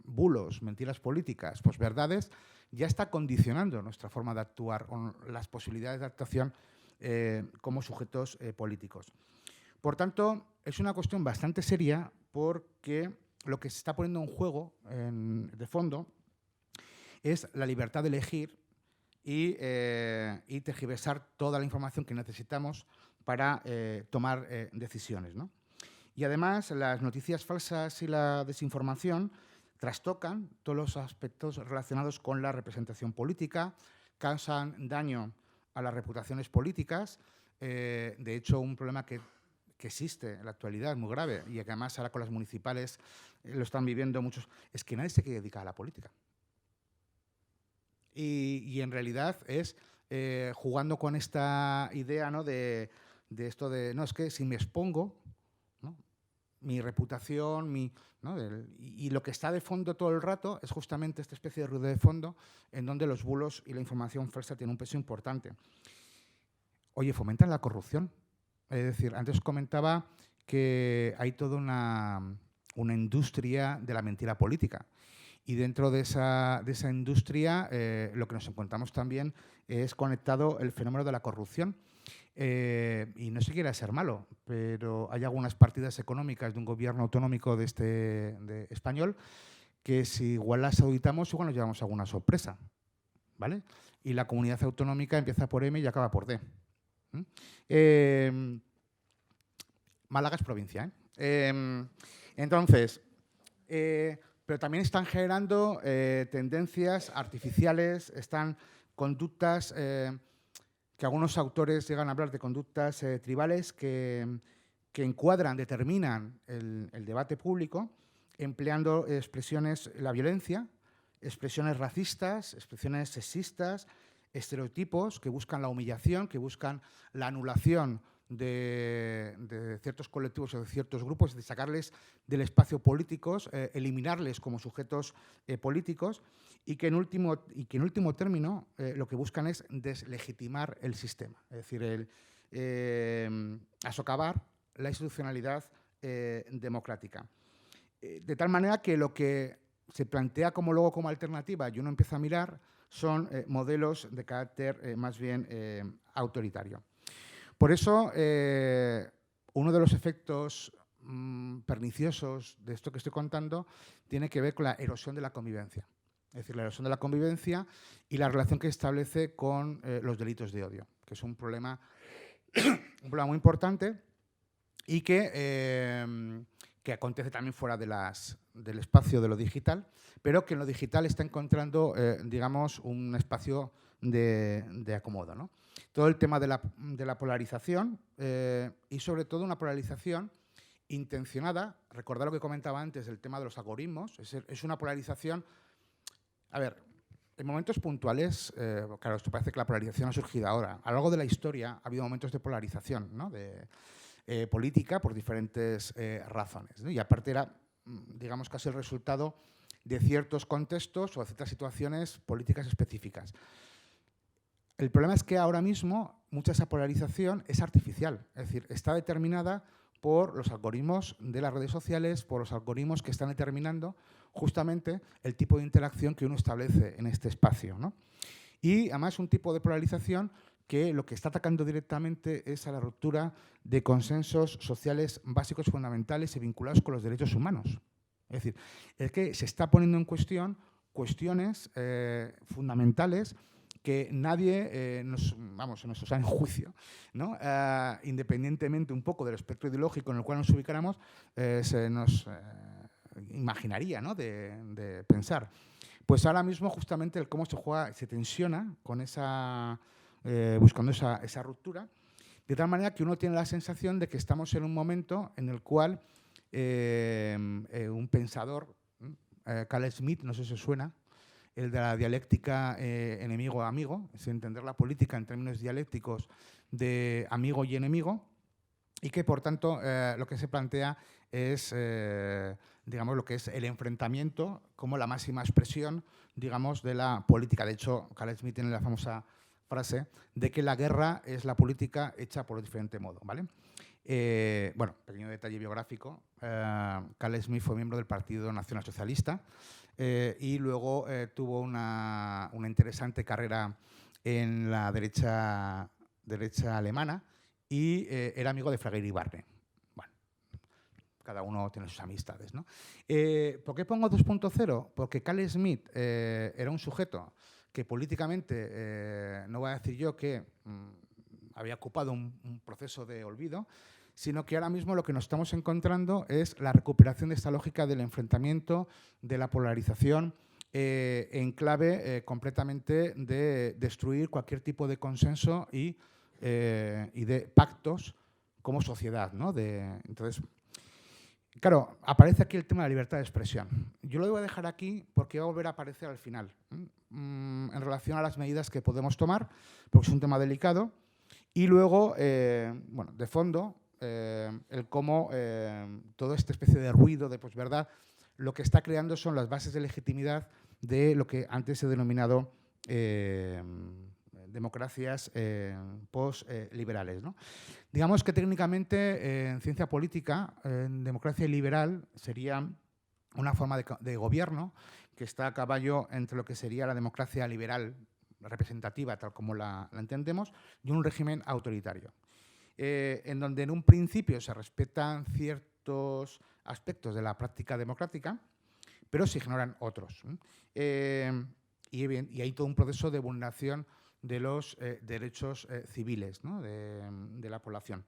bulos, mentiras políticas, posverdades, ya está condicionando nuestra forma de actuar o las posibilidades de actuación como sujetos políticos. Por tanto, es una cuestión bastante seria porque lo que se está poniendo en juego de fondo es la libertad de elegir y tergiversar toda la información que necesitamos para tomar decisiones, ¿no? Y además, las noticias falsas y la desinformación trastocan todos los aspectos relacionados con la representación política, causan daño a las reputaciones políticas. De hecho, un problema que existe en la actualidad, muy grave, y que además ahora con las municipales lo están viviendo muchos, es que nadie se quiere dedicar a la política. Y en realidad es jugando con esta idea, ¿no?, de esto de, no, es que si me expongo, ¿no?, mi reputación, ¿no?, y lo que está de fondo todo el rato es justamente esta especie de ruido de fondo en donde los bulos y la información falsa tienen un peso importante. Oye, fomentan la corrupción. Es decir, antes comentaba que hay toda una industria de la mentira política. Y dentro de esa industria lo que nos encontramos también es conectado el fenómeno de la corrupción. Y no se quiere ser malo, pero hay algunas partidas económicas de un gobierno autonómico de español que si igual las auditamos, igual nos llevamos alguna sorpresa, ¿vale? Y la comunidad autonómica empieza por M y acaba por D. Málaga es provincia, entonces, pero también están generando tendencias artificiales, están conductas que algunos autores llegan a hablar de conductas tribales que encuadran, determinan el debate público, empleando expresiones, la violencia, expresiones racistas, expresiones sexistas, estereotipos que buscan la humillación, que buscan la anulación de ciertos colectivos o de ciertos grupos, de sacarles del espacio político, eliminarles como sujetos políticos y que en último término lo que buscan es deslegitimar el sistema, es decir, a socavar la institucionalidad democrática. De tal manera que lo que se plantea luego como alternativa y uno empieza a mirar son modelos de carácter más bien autoritario. Por eso, uno de los efectos perniciosos de esto que estoy contando tiene que ver con la erosión de la convivencia. Es decir, la erosión de la convivencia y la relación que establece con los delitos de odio, que es un problema muy importante y que acontece también fuera del espacio de lo digital, pero que en lo digital está encontrando, digamos, un espacio de acomodo, ¿no? Todo el tema de la polarización y, sobre todo, una polarización intencionada. Recordad lo que comentaba antes del tema de los algoritmos. Es una polarización... A ver, en momentos puntuales, claro, esto parece que la polarización ha surgido ahora. A lo largo de la historia ha habido momentos de polarización, ¿no?, política por diferentes razones, ¿no? Y aparte era, digamos, casi el resultado de ciertos contextos o de ciertas situaciones políticas específicas. El problema es que ahora mismo mucha de esa polarización es artificial, es decir, está determinada por los algoritmos de las redes sociales, por los algoritmos que están determinando justamente el tipo de interacción que uno establece en este espacio, ¿no? Y además un tipo de polarización que lo que está atacando directamente es a la ruptura de consensos sociales básicos fundamentales y vinculados con los derechos humanos. Es decir, es que se está poniendo en cuestión cuestiones fundamentales que nadie nos sano juicio, ¿no? Independientemente un poco del espectro ideológico en el cual nos ubicáramos, se nos imaginaría, ¿no? de pensar. Pues ahora mismo justamente el cómo se juega, se tensiona con buscando esa ruptura, de tal manera que uno tiene la sensación de que estamos en un momento en el cual un pensador, Carl Schmitt, no sé si os suena, el de la dialéctica enemigo-amigo, es entender la política en términos dialécticos de amigo y enemigo, y que, por tanto, lo que se plantea es, digamos, lo que es el enfrentamiento como la máxima expresión, digamos, de la política. De hecho, Carl Schmitt tiene la famosa frase de que la guerra es la política hecha por diferente modo, ¿vale? Bueno, pequeño detalle biográfico. Carl Schmitt fue miembro del Partido Nacional Socialista y luego tuvo una interesante carrera en la derecha alemana y era amigo de Fraga Iribarne. Bueno, cada uno tiene sus amistades, ¿no? ¿Por qué pongo 2.0? Porque Carl Schmitt era un sujeto que políticamente, no voy a decir yo que había ocupado un proceso de olvido, sino que ahora mismo lo que nos estamos encontrando es la recuperación de esta lógica del enfrentamiento, de la polarización, en clave completamente de destruir cualquier tipo de consenso y de pactos como sociedad, ¿no? Entonces, claro, aparece aquí el tema de la libertad de expresión. Yo lo voy a dejar aquí porque va a volver a aparecer al final, en relación a las medidas que podemos tomar, porque es un tema delicado. Y luego, bueno, de fondo, el cómo toda esta especie de ruido de posverdad lo que está creando son las bases de legitimidad de lo que antes he denominado democracias post-liberales, ¿no? Digamos que técnicamente en ciencia política, en democracia liberal sería una forma de gobierno que está a caballo entre lo que sería la democracia liberal representativa, tal como la entendemos, y un régimen autoritario, en donde en un principio se respetan ciertos aspectos de la práctica democrática, pero se ignoran otros. Y hay todo un proceso de vulneración de los derechos civiles, ¿no? de la población.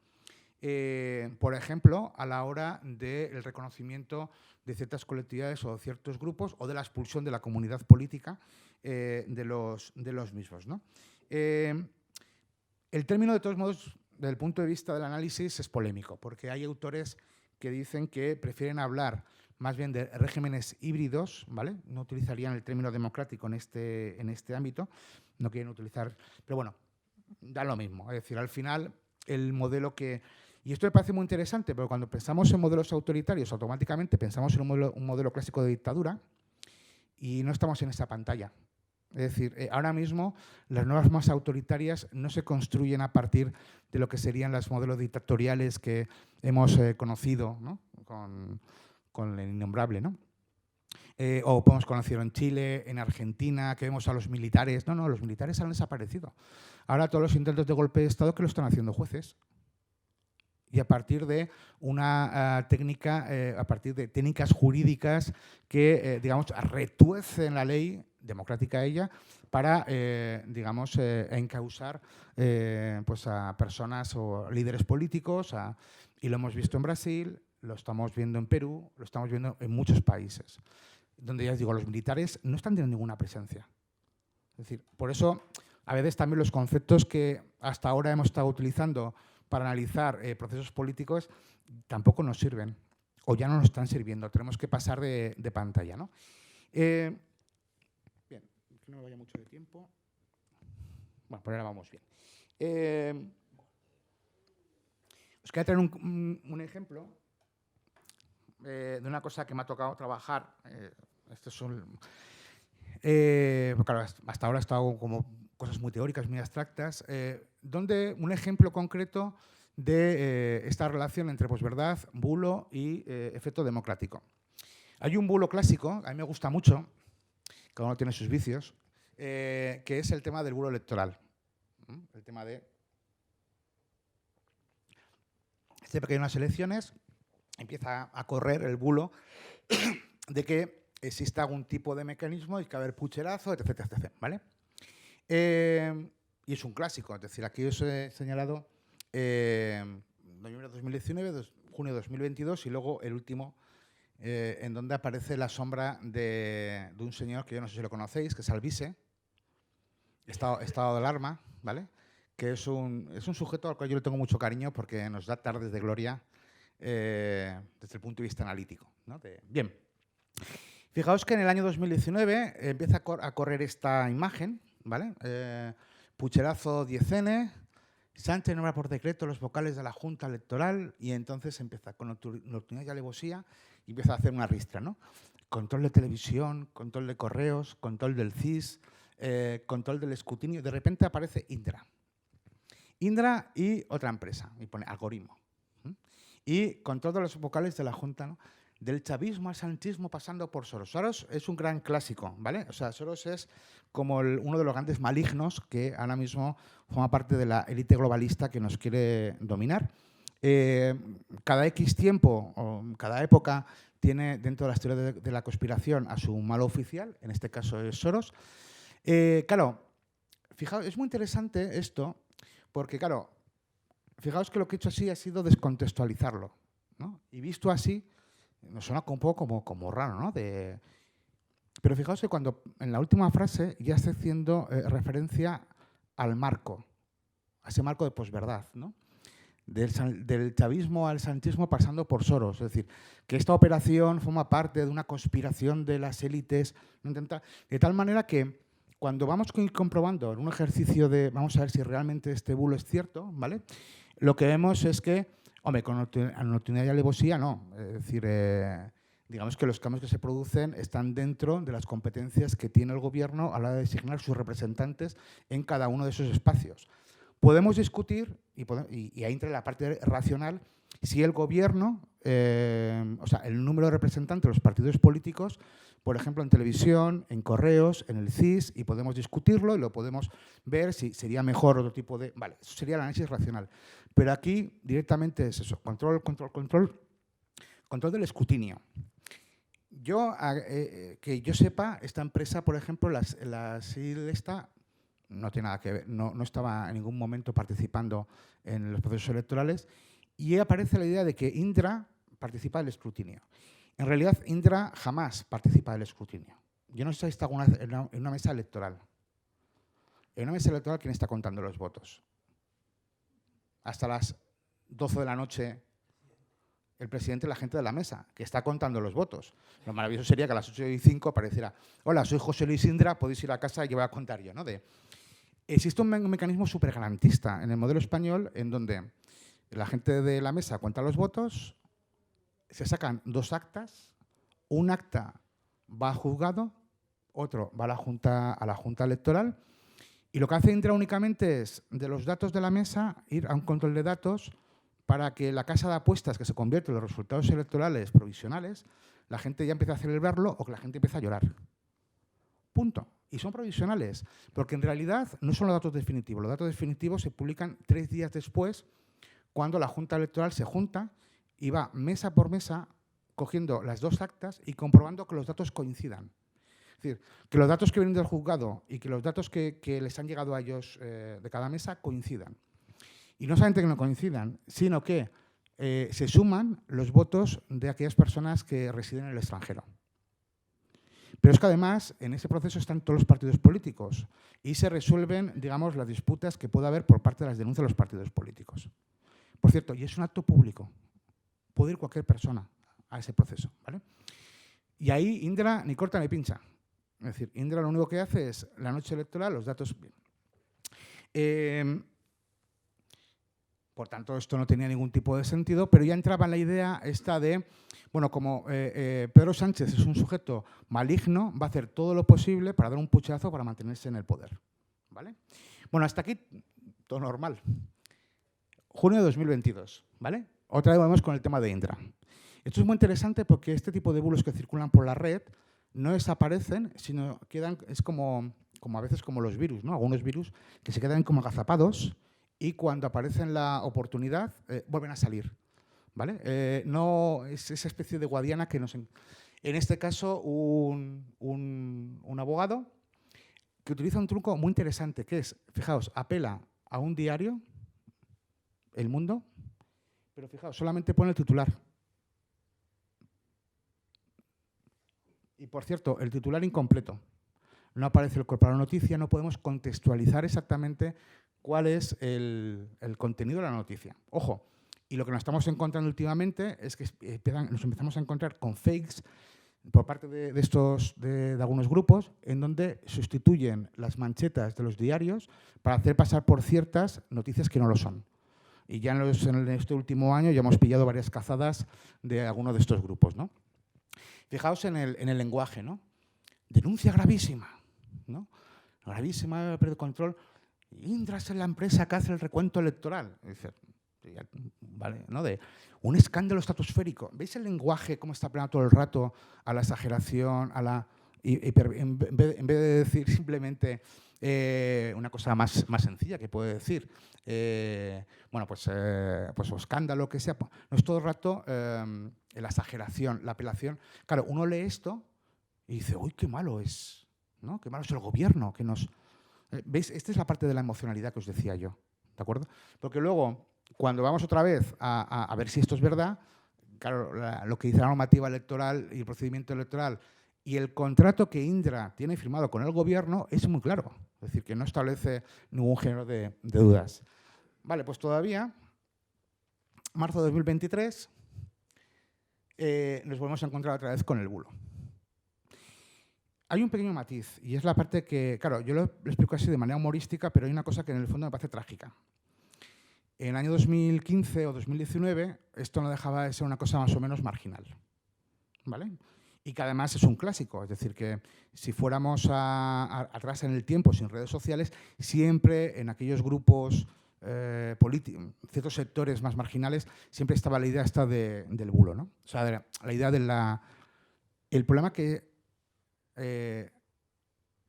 Por ejemplo, a la hora del reconocimiento de ciertas colectividades o ciertos grupos o de la expulsión de la comunidad política de los mismos, ¿no? El término, de todos modos, desde el punto de vista del análisis, es polémico, porque hay autores que dicen que prefieren hablar más bien de regímenes híbridos, ¿vale? No utilizarían el término democrático en este ámbito, no quieren utilizar, pero bueno, da lo mismo. Es decir, al final, el modelo que... Y esto me parece muy interesante, porque cuando pensamos en modelos autoritarios, automáticamente pensamos en un modelo clásico de dictadura y no estamos en esa pantalla. Es decir, ahora mismo las nuevas formas autoritarias no se construyen a partir de lo que serían los modelos dictatoriales que hemos conocido, ¿no? con el innombrable, ¿no? O hemos conocido en Chile, en Argentina, que vemos a los militares. No, los militares han desaparecido. Ahora todos los intentos de golpe de Estado que lo están haciendo jueces. Y a partir de una técnica, a partir de técnicas jurídicas que, digamos, retuercen la ley, democrática ella, para, digamos, encausar pues a personas o líderes políticos. Y lo hemos visto en Brasil, lo estamos viendo en Perú, lo estamos viendo en muchos países, donde ya os digo, los militares no están teniendo ninguna presencia. Es decir, por eso, a veces también los conceptos que hasta ahora hemos estado utilizando para analizar procesos políticos tampoco nos sirven, o ya no nos están sirviendo. Tenemos que pasar de pantalla, ¿no? Bien, que no me vaya mucho de tiempo. Bueno, por ahora vamos bien. Os quería traer un ejemplo de una cosa que me ha tocado trabajar. Estos son, claro, hasta ahora he estado como cosas muy teóricas, muy abstractas, donde un ejemplo concreto de esta relación entre posverdad, bulo y efecto democrático. Hay un bulo clásico, a mí me gusta mucho, cada uno tiene sus vicios, que es el tema del bulo electoral. El tema de... Siempre que hay unas elecciones, empieza a correr el bulo de que exista algún tipo de mecanismo y que haber pucherazo, etc. ¿Vale? Y es un clásico, es decir, aquí os he señalado noviembre de 2019, junio de 2022 y luego el último en donde aparece la sombra de un señor que yo no sé si lo conocéis, que es Alvise, estado de alarma, ¿vale? Que es un sujeto al cual yo le tengo mucho cariño porque nos da tardes de gloria desde el punto de vista analítico, ¿no? Bien, fijaos que en el año 2019 empieza a correr esta imagen, ¿vale? Pucherazo 10N, Sánchez nombra por decreto los vocales de la Junta Electoral y entonces empieza con nocturnidad y alevosía y empieza a hacer una ristra, ¿no? Control de televisión, control de correos, control del CIS, control del escrutinio. De repente aparece Indra. Indra y otra empresa, y pone algoritmo. Y con todos los vocales de la Junta, ¿no? Del chavismo al sanchismo pasando por Soros. Soros es un gran clásico, ¿vale? O sea, Soros es como uno de los grandes malignos que ahora mismo forma parte de la élite globalista que nos quiere dominar. Cada X tiempo, o cada época, tiene dentro de la historia de la conspiración a su malo oficial, en este caso es Soros. Claro, fijaos, es muy interesante esto, porque claro, fijaos que lo que he hecho así ha sido descontextualizarlo, ¿no? Y visto así, nos suena un poco como raro, ¿no? Pero fijaos que cuando en la última frase ya está haciendo referencia al marco, a ese marco de posverdad, ¿no? Del chavismo al sanchismo pasando por Soros. Es decir, que esta operación forma parte de una conspiración de las élites, de tal manera que cuando vamos comprobando en un ejercicio de, vamos a ver si realmente este bulo es cierto, ¿vale? Lo que vemos es que, hombre, con nocturnidad y alevosía no. Es decir, digamos que los cambios que se producen están dentro de las competencias que tiene el gobierno a la hora de designar sus representantes en cada uno de esos espacios. Podemos discutir, y ahí entra la parte racional, si el gobierno, o sea, el número de representantes de los partidos políticos, por ejemplo, en televisión, en correos, en el CIS, y podemos discutirlo y lo podemos ver si sería mejor otro tipo de... Vale, eso sería el análisis racional. Pero aquí directamente es eso, control del escrutinio. Que yo sepa, esta empresa, por ejemplo, la SIL esta, no tiene nada que ver, no estaba en ningún momento participando en los procesos electorales y aparece la idea de que Indra participa del escrutinio. En realidad, Indra jamás participa del escrutinio. Yo no sé si está en una mesa electoral. En una mesa electoral, ¿quién está contando los votos? Hasta las 12 de la noche, el presidente y la gente de la mesa, que está contando los votos. Lo maravilloso sería que a las 8:05 apareciera: hola, soy José Luis Indra, podéis ir a casa y yo voy a contar yo, ¿no? Existe un mecanismo súper garantista en el modelo español en donde la gente de la mesa cuenta los votos, se sacan 2 actas, un acta va a juzgado, otro va a la Junta Electoral, y lo que hace Indra únicamente es, de los datos de la mesa, ir a un control de datos para que la casa de apuestas que se convierte en los resultados electorales provisionales, la gente ya empiece a celebrarlo o que la gente empiece a llorar. Punto. Y son provisionales, porque en realidad no son los datos definitivos. Los datos definitivos se publican 3 días después, cuando la Junta Electoral se junta y va mesa por mesa cogiendo las 2 actas y comprobando que los datos coincidan. Es decir, que los datos que vienen del juzgado y que los datos que les han llegado a ellos de cada mesa coincidan. Y no solamente que no coincidan, sino que se suman los votos de aquellas personas que residen en el extranjero. Pero es que además en ese proceso están todos los partidos políticos y se resuelven, digamos, las disputas que pueda haber por parte de las denuncias de los partidos políticos. Por cierto, y es un acto público. Puede ir cualquier persona a ese proceso, ¿vale? Y ahí Indra ni corta ni pincha. Es decir, Indra lo único que hace es la noche electoral, los datos... Por tanto, esto no tenía ningún tipo de sentido, pero ya entraba en la idea esta de, bueno, como Pedro Sánchez es un sujeto maligno, va a hacer todo lo posible para dar un puchazo para mantenerse en el poder, ¿vale? Bueno, hasta aquí todo normal. Junio de 2022, ¿vale? Otra vez vamos con el tema de Indra. Esto es muy interesante porque este tipo de bulos que circulan por la red no desaparecen, sino quedan, es como a veces como los virus, ¿no? Algunos virus que se quedan como agazapados y cuando aparece la oportunidad vuelven a salir, ¿vale? No es esa especie de guadiana que nos... En este caso, un abogado que utiliza un truco muy interesante, que es, fijaos, apela a un diario, El Mundo, pero fijaos, solamente pone el titular. Y por cierto, el titular incompleto. No aparece el cuerpo de la noticia, no podemos contextualizar exactamente cuál es el contenido de la noticia. Ojo, y lo que nos estamos encontrando últimamente es que nos empezamos a encontrar con fakes por parte de algunos grupos en donde sustituyen las manchetas de los diarios para hacer pasar por ciertas noticias que no lo son. Y ya en este último año ya hemos pillado varias cazadas de algunos de estos grupos, ¿no? Fijaos en el lenguaje, ¿no? Denuncia gravísima, ¿no? Gravísima, pérdida de control. Indra es la empresa que hace el recuento electoral. Dice, ¿vale? ¿No? De un escándalo estratosférico. ¿Veis el lenguaje cómo está apelando todo el rato a la exageración, a la en vez de decir simplemente una cosa más sencilla que puede decir, bueno, pues escándalo, que sea, no es todo el rato la exageración, la apelación. Claro, uno lee esto y dice, uy, qué malo es, ¿no? Qué malo es el gobierno, que nos... ¿Veis? Esta es la parte de la emocionalidad que os decía yo, ¿de acuerdo? Porque luego, cuando vamos otra vez a ver si esto es verdad, claro, lo que dice la normativa electoral y el procedimiento electoral y el contrato que Indra tiene firmado con el gobierno es muy claro. Es decir, que no establece ningún género de dudas. Vale, pues todavía, marzo de 2023, nos volvemos a encontrar otra vez con el bulo. Hay un pequeño matiz, y es la parte que, claro, yo lo explico así de manera humorística, pero hay una cosa que en el fondo me parece trágica. En el año 2015 o 2019, esto no dejaba de ser una cosa más o menos marginal, ¿vale? Y que además es un clásico, es decir, que si fuéramos atrás en el tiempo, sin redes sociales, siempre en aquellos grupos políticos, ciertos sectores más marginales, siempre estaba la idea esta del bulo, ¿no? O sea, la idea de el problema que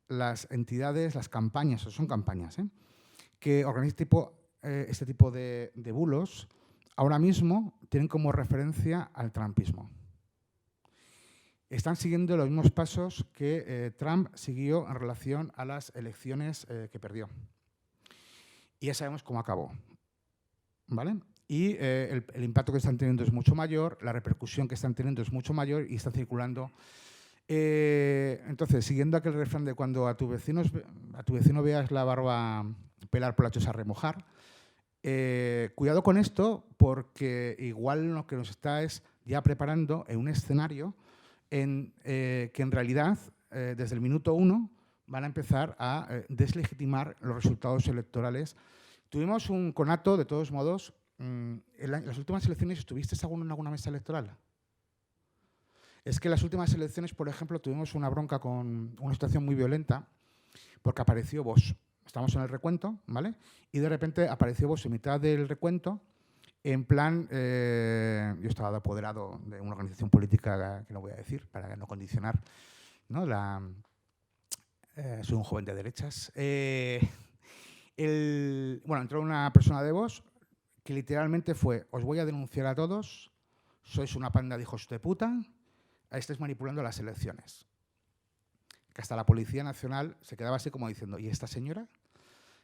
las entidades, las campañas, son campañas, que organizan este tipo de bulos, ahora mismo tienen como referencia al trumpismo. Están siguiendo los mismos pasos que Trump siguió en relación a las elecciones que perdió. Y ya sabemos cómo acabó, ¿vale? Y el impacto que están teniendo es mucho mayor, la repercusión que están teniendo es mucho mayor y están circulando. Entonces, siguiendo aquel refrán de cuando a tu vecino veas la barba pelar por la choza remojar, cuidado con esto, porque igual lo que nos está es ya preparando en un escenario que en realidad, desde el minuto 1, van a empezar a deslegitimar los resultados electorales. Tuvimos un conato, de todos modos, en las últimas elecciones, ¿estuviste en alguna mesa electoral? Es que en las últimas elecciones, por ejemplo, tuvimos una bronca con una situación muy violenta porque apareció Vox. Estamos en el recuento, ¿vale? Y de repente apareció Vox en mitad del recuento. En plan, yo estaba apoderado de una organización política que no voy a decir, para no condicionar, ¿no? Soy un joven de derechas. Bueno, entró una persona de Vox que literalmente fue, os voy a denunciar a todos, sois una panda de hijos de puta, estáis manipulando las elecciones. Que hasta la Policía Nacional se quedaba así como diciendo, ¿y esta señora?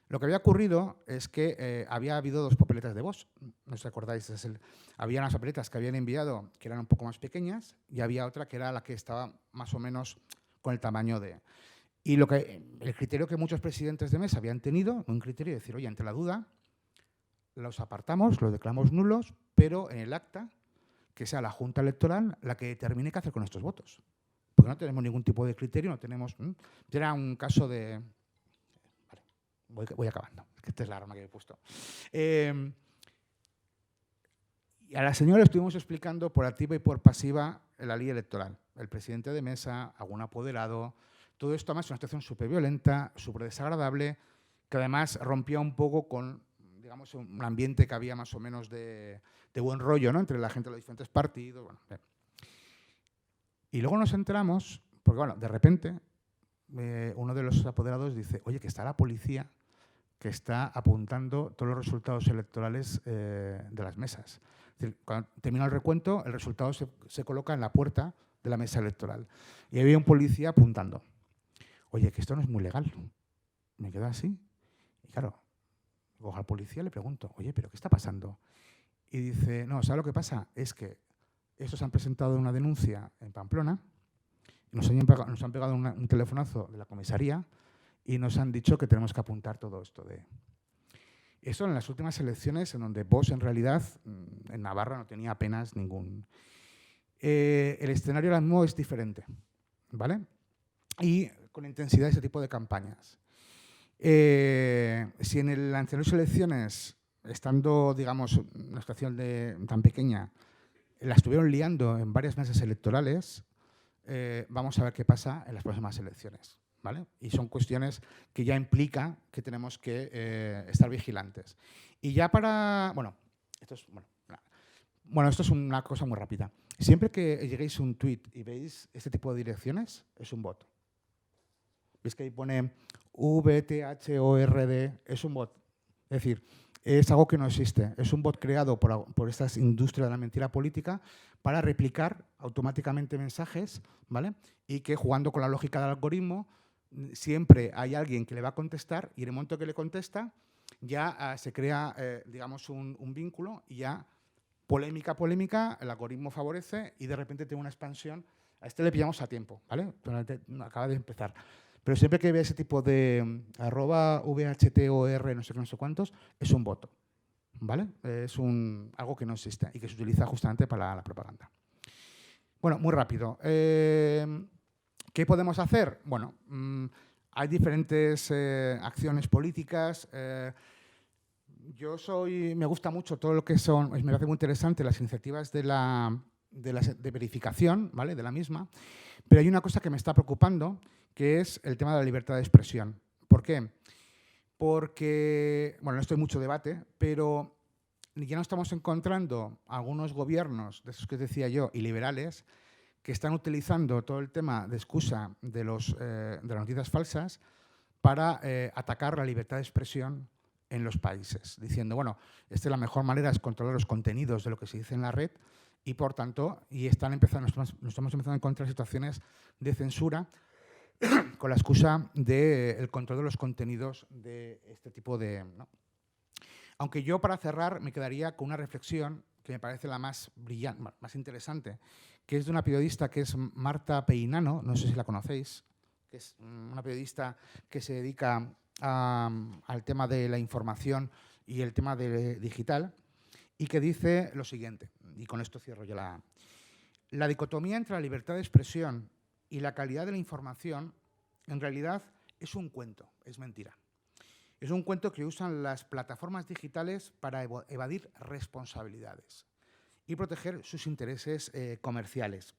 Lo que había ocurrido es que había habido dos papeletas de Vox, no os acordáis, había unas papeletas que habían enviado que eran un poco más pequeñas y había otra que era la que estaba más o menos con el tamaño de... Y el criterio que muchos presidentes de mesa habían tenido, un criterio de decir, oye, ante la duda, los apartamos, los declaramos nulos, pero en el acta, que sea la Junta Electoral la que determine qué hacer con estos votos. Porque no tenemos ningún tipo de criterio, no tenemos... Era un caso de... Voy acabando, es que esta es la arma que he puesto. Y a la señora le estuvimos explicando por activa y por pasiva la ley electoral. El presidente de mesa, algún apoderado, todo esto además es una situación súper violenta, súper desagradable, que además rompía un poco con, digamos, un ambiente que había más o menos de buen rollo, ¿no? Entre la gente de los diferentes partidos. Bueno, bien. Y luego nos enteramos, porque bueno, de repente uno de los apoderados dice, oye, que está la policía que está apuntando todos los resultados electorales de las mesas. Es decir, cuando termina el recuento, el resultado se coloca en la puerta de la mesa electoral. Y había un policía apuntando. Oye, que esto no es muy legal. Me quedo así. Y claro, cojo al policía y le pregunto, oye, ¿pero qué está pasando? Y dice, no, ¿sabes lo que pasa? Es que estos han presentado una denuncia en Pamplona, nos han pegado un telefonazo de la comisaría y nos han dicho que tenemos que apuntar todo esto de... Eso en las últimas elecciones, en donde Vox en realidad en Navarra no tenía apenas ningún... el escenario ahora mismo es diferente, ¿vale? Y con intensidad ese tipo de campañas. Si en las anteriores elecciones, estando, digamos, una situación tan pequeña, la estuvieron liando en varias mesas electorales, vamos a ver qué pasa en las próximas elecciones, ¿vale? Y son cuestiones que ya implica que tenemos que estar vigilantes. Y ya para... esto es una cosa muy rápida. Siempre que lleguéis a un tweet y veis este tipo de direcciones, es un bot. ¿Veis que ahí pone VTHORD? Es un bot. Es decir, es algo que no existe. Es un bot creado por esta industria de la mentira política para replicar automáticamente mensajes, ¿vale? Y que jugando con la lógica del algoritmo, siempre hay alguien que le va a contestar y en el momento que le contesta ya se crea, digamos, un vínculo y ya polémica, el algoritmo favorece y de repente tiene una expansión. A este le pillamos a tiempo, ¿vale? Acaba de empezar. Pero siempre que vea ese tipo de @VHTOR, no sé qué, no sé cuántos, es un voto, ¿vale? Es algo que no existe y que se utiliza justamente para la propaganda. Bueno, muy rápido. ¿Qué podemos hacer? Bueno, hay diferentes acciones políticas. Me gusta mucho todo lo que son, me parece muy interesante las iniciativas de verificación, ¿vale? De la misma, pero hay una cosa que me está preocupando, que es el tema de la libertad de expresión. ¿Por qué? Porque, bueno, esto hay mucho debate, pero ya no estamos encontrando algunos gobiernos, de esos que decía yo, y liberales, que están utilizando todo el tema de excusa de las noticias falsas para atacar la libertad de expresión en los países, diciendo, bueno, esta es la mejor manera de controlar los contenidos de lo que se dice en la red y, por tanto, nos estamos empezando a encontrar situaciones de censura con la excusa del control de los contenidos de este tipo de... ¿no? Aunque yo, para cerrar, me quedaría con una reflexión que me parece la más brillante, más interesante, que es de una periodista que es Marta Peinano, no sé si la conocéis, que es una periodista que se dedica al tema de la información y el tema digital, y que dice lo siguiente, y con esto cierro ya la dicotomía entre la libertad de expresión y la calidad de la información, en realidad es un cuento, es mentira. Es un cuento que usan las plataformas digitales para evadir responsabilidades y proteger sus intereses comerciales.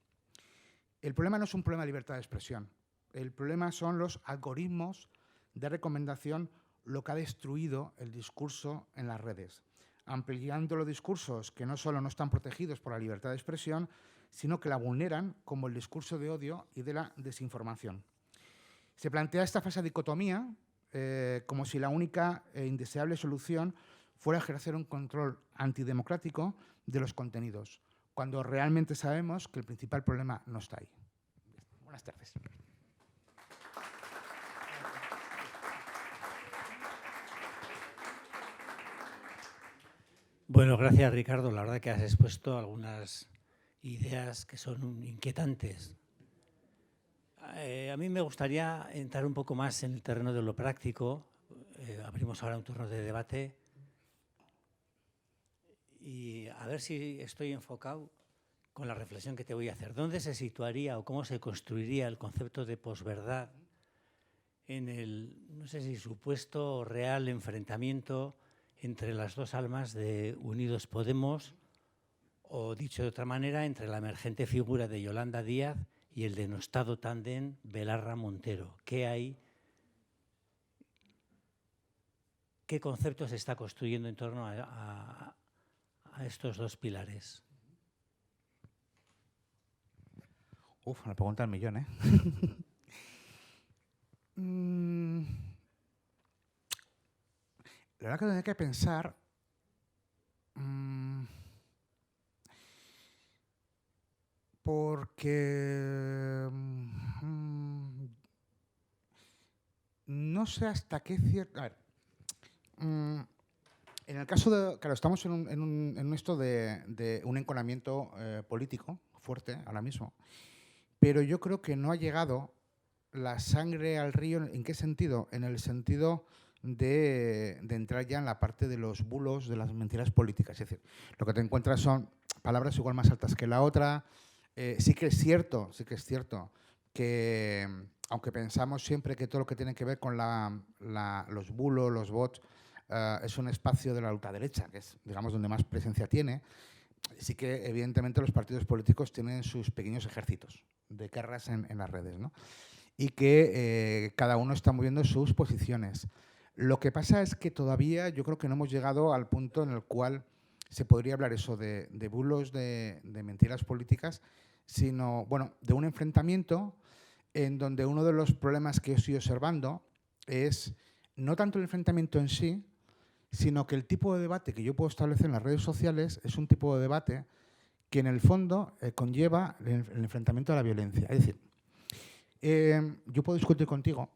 El problema no es un problema de libertad de expresión. El problema son los algoritmos de recomendación, lo que ha destruido el discurso en las redes, ampliando los discursos que no solo no están protegidos por la libertad de expresión, sino que la vulneran, como el discurso de odio y de la desinformación. Se plantea esta falsa dicotomía como si la única e indeseable solución fuera ejercer un control antidemocrático de los contenidos, cuando realmente sabemos que el principal problema no está ahí. Buenas tardes. Bueno, gracias, Ricardo. La verdad que has expuesto algunas ideas que son inquietantes. A mí me gustaría entrar un poco más en el terreno de lo práctico. Abrimos ahora un turno de debate y a ver si estoy enfocado con la reflexión que te voy a hacer. ¿Dónde se situaría o cómo se construiría el concepto de posverdad en el, no sé si supuesto o real enfrentamiento entre las dos almas de Unidos Podemos, o dicho de otra manera, entre la emergente figura de Yolanda Díaz y el denostado tándem Belarra Montero? ¿Qué hay? ¿Qué concepto se está construyendo en torno a estos dos pilares? Una pregunta al millón, ¿eh? La verdad que tendría que pensar porque no sé hasta qué cierto... A ver, en el caso de... Claro, estamos en esto de un enconamiento político fuerte ahora mismo, pero yo creo que no ha llegado la sangre al río. ¿En qué sentido? En el sentido de entrar ya en la parte de los bulos, de las mentiras políticas. Es decir, lo que te encuentras son palabras igual más altas que la otra. Sí que es cierto que, aunque pensamos siempre que todo lo que tiene que ver con los bulos, los bots, es un espacio de la ultraderecha, que es, digamos, donde más presencia tiene, sí que evidentemente los partidos políticos tienen sus pequeños ejércitos de guerras en las redes, ¿no? Y que cada uno está moviendo sus posiciones. Lo que pasa es que todavía yo creo que no hemos llegado al punto en el cual se podría hablar eso de bulos, de mentiras políticas, sino, bueno, de un enfrentamiento en donde uno de los problemas que yo estoy observando es no tanto el enfrentamiento en sí, sino que el tipo de debate que yo puedo establecer en las redes sociales es un tipo de debate que en el fondo conlleva el enfrentamiento a la violencia. Es decir, yo puedo discutir contigo,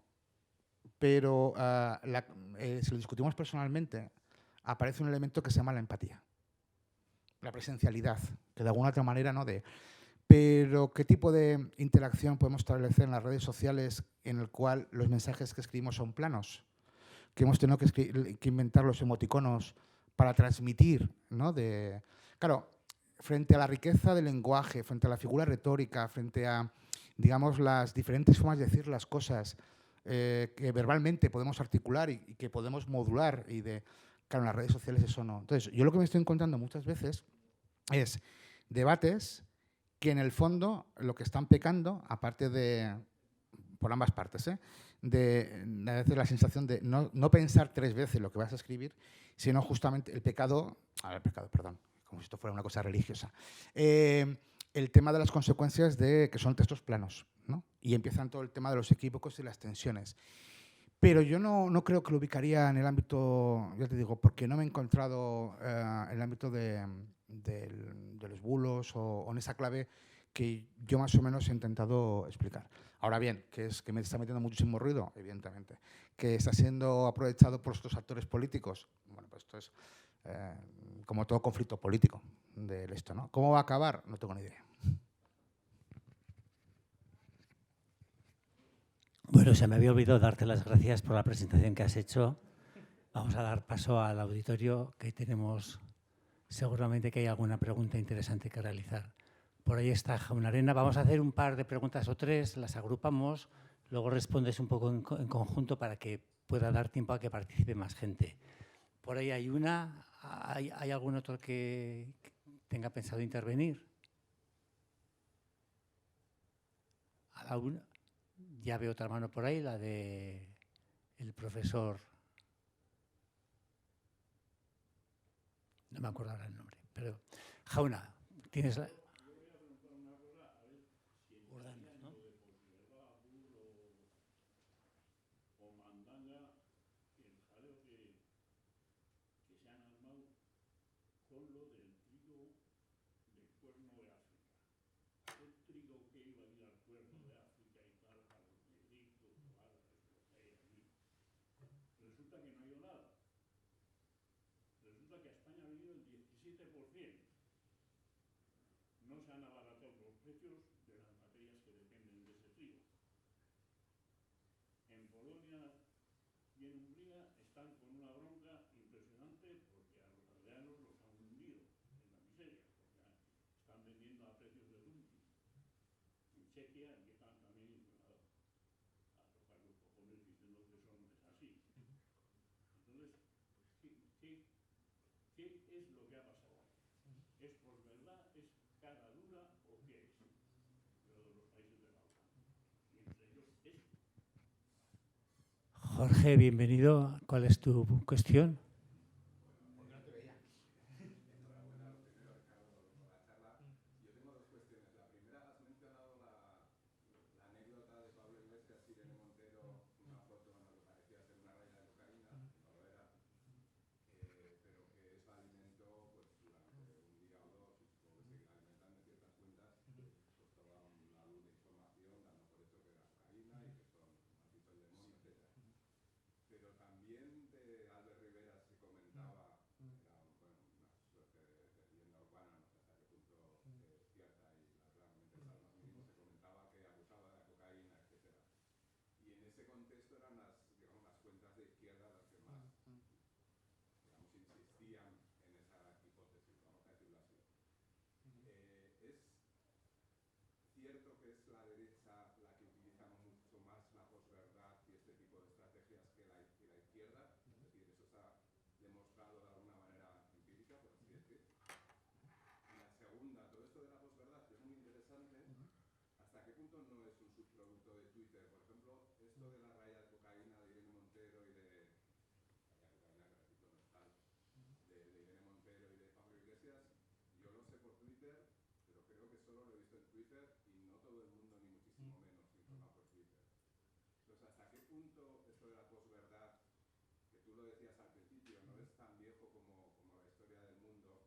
pero si lo discutimos personalmente, aparece un elemento que se llama la empatía, la presencialidad, que de alguna otra manera no de... Pero ¿qué tipo de interacción podemos establecer en las redes sociales en el cual los mensajes que escribimos son planos? Que hemos tenido que inventar los emoticonos para transmitir, ¿no? Claro, frente a la riqueza del lenguaje, frente a la figura retórica, frente a, digamos, las diferentes formas de decir las cosas que verbalmente podemos articular y que podemos modular, claro, en las redes sociales eso no. Entonces, yo lo que me estoy encontrando muchas veces es debates que en el fondo lo que están pecando, aparte de, por ambas partes, a veces la sensación de no pensar 3 veces lo que vas a escribir, sino justamente el pecado, perdón, como si esto fuera una cosa religiosa, el tema de las consecuencias de que son textos planos, ¿no? Y empiezan todo el tema de los equívocos y las tensiones. Pero yo no creo que lo ubicaría en el ámbito, ya te digo, porque no me he encontrado en el ámbito de los bulos o en esa clave que yo más o menos he intentado explicar. Ahora bien, que me está metiendo muchísimo ruido, evidentemente, que está siendo aprovechado por estos actores políticos. Bueno, pues esto es como todo conflicto político de esto, ¿no? ¿Cómo va a acabar? No tengo ni idea. Bueno, se me había olvidado darte las gracias por la presentación que has hecho. Vamos a dar paso al auditorio, que tenemos, seguramente que hay alguna pregunta interesante que realizar. Por ahí está Jauna Arena. Vamos a hacer un par de preguntas o 3, las agrupamos, luego respondes un poco en conjunto para que pueda dar tiempo a que participe más gente. Por ahí hay una. ¿Hay algún otro que tenga pensado intervenir? ¿A la una? Ya veo otra mano por ahí, la de el profesor. No me acuerdo ahora el nombre, pero Jauna, tienes la... No se han abaratado los precios de las materias que dependen de ese trigo. En Polonia y en Hungría están con una bronca impresionante porque a los aldeanos los han hundido en la miseria, porque están vendiendo a precios de dumping. En Chequia empiezan también a tocar los cojones diciendo que eso no es así. Entonces, ¿qué es lo que ha pasado? ¿Es por verdad? ¿Es cara dura o qué es? Lo de los países de la OTAN. Y entre ellos este. Jorge, bienvenido. ¿Cuál es tu cuestión? ese contexto eran las cuentas de izquierda las que más, insistían en esa hipótesis, vamos a decirlo así. Es cierto que es la derecha la que utiliza mucho más la posverdad y este tipo de estrategias que la izquierda, es decir, eso se ha demostrado de alguna manera empírica, por así decir. Y la segunda, todo esto de la posverdad, que es muy interesante, ¿hasta qué punto no es un subproducto de Twitter? Por ejemplo, esto de la raya de cocaína de Irene Montero y de... Raya de cocaína, que repito, no es tal, de Irene Montero y de Pablo Iglesias, yo lo sé por Twitter, pero creo que solo lo he visto en Twitter y no todo el mundo, ni muchísimo menos, informa por Twitter. Entonces, ¿hasta qué punto esto de la posverdad, que tú lo decías al principio, no es tan viejo como la historia del mundo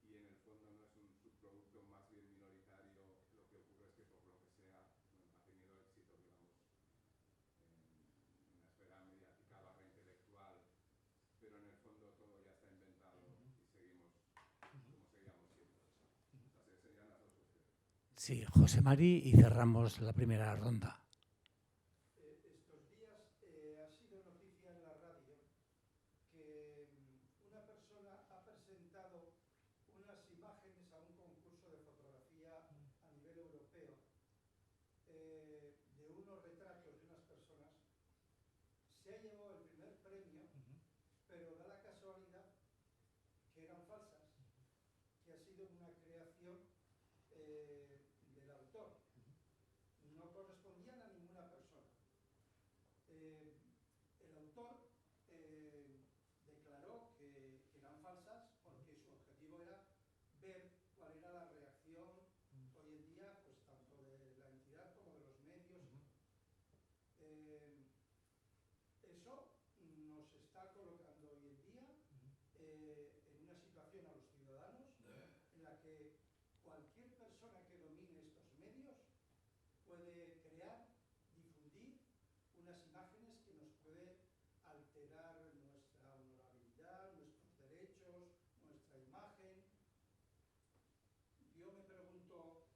y en el fondo no es un subproducto más bien minoritario? Lo que ocurre es que por lo que sea ha tenido éxito, digamos, en la esfera mediática barra intelectual, pero en el fondo todo ya está inventado y seguimos como seguíamos siempre. O sea, serían las dos cuestiones. Sí, José Mari, y cerramos la primera ronda. Estos días ha sido noticia en la radio que una persona ha presentado unas imágenes a un concurso de fotografía a nivel europeo de unos retratos de unas personas. Se ha llevado el primer premio, pero da la casualidad que eran falsas, que ha sido una creación del autor. No correspondían a ninguna persona. El autor declaró que eran falsas porque su objetivo era ver cuál era la reacción hoy en día, pues tanto de la entidad como de los medios. Eso nos está colocando hoy en día en una situación a los ciudadanos en la que cualquier persona que domine estos medios puede crear, difundir unas imágenes que nos puede alterar nuestra honorabilidad, nuestros derechos, nuestra imagen. Yo me pregunto,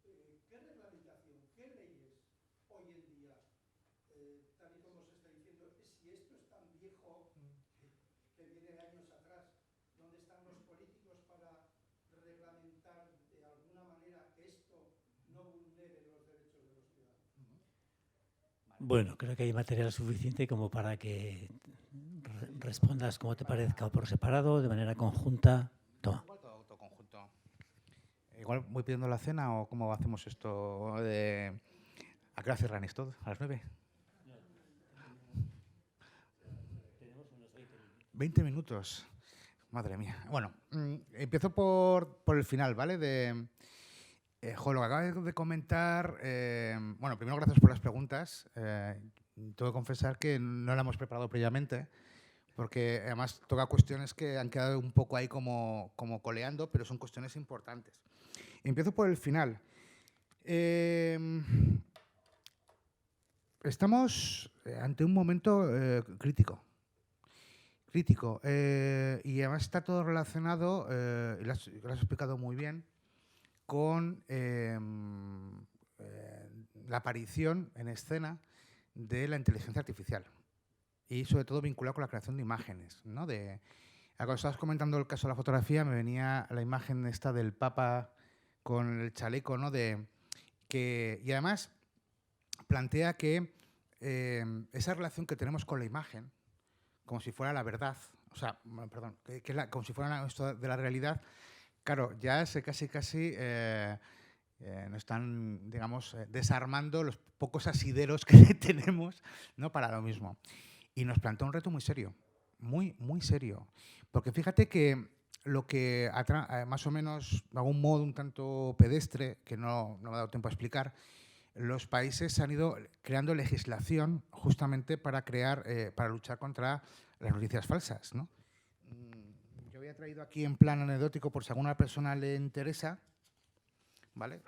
¿qué reglamentación, qué leyes hoy en día, tal y como se está diciendo, si esto es tan viejo que viene de años atrás, ¿dónde están los políticos para reglamentar de alguna manera que esto no vulnere los derechos de los ciudadanos? Bueno, creo que hay material suficiente como para que respondas como te parezca, o por separado, de manera conjunta. Toma. Todo conjunto. Igual voy pidiendo la cena o cómo hacemos esto de... ¿A qué hora cerran esto? ¿A las 9? Tenemos unos 20 minutos. 20 minutos. Madre mía. Bueno, empiezo por el final, ¿vale? Lo que acabas de comentar, bueno, primero gracias por las preguntas. Tengo que confesar que no la hemos preparado previamente, porque además toca cuestiones que han quedado un poco ahí como coleando, pero son cuestiones importantes. Empiezo por el final. Estamos ante un momento crítico. Y además está todo relacionado, y lo has explicado muy bien, con la aparición en escena de la inteligencia artificial y sobre todo vinculado con la creación de imágenes, ¿no? Cuando estabas comentando el caso de la fotografía, me venía la imagen esta del Papa con el chaleco, ¿no? Y además plantea que esa relación que tenemos con la imagen, como si fuera la verdad, o sea, perdón, como si fuera esto de la realidad, claro, ya casi nos están, digamos, desarmando los pocos asideros que tenemos, ¿no? Para lo mismo. Y nos plantea un reto muy serio, muy serio. Porque fíjate que lo que, más o menos, de algún modo un tanto pedestre, que no me ha dado tiempo a explicar, los países han ido creando legislación justamente para luchar contra las noticias falsas, ¿no? Yo había traído aquí en plan anecdótico, por si a alguna persona le interesa, ¿vale?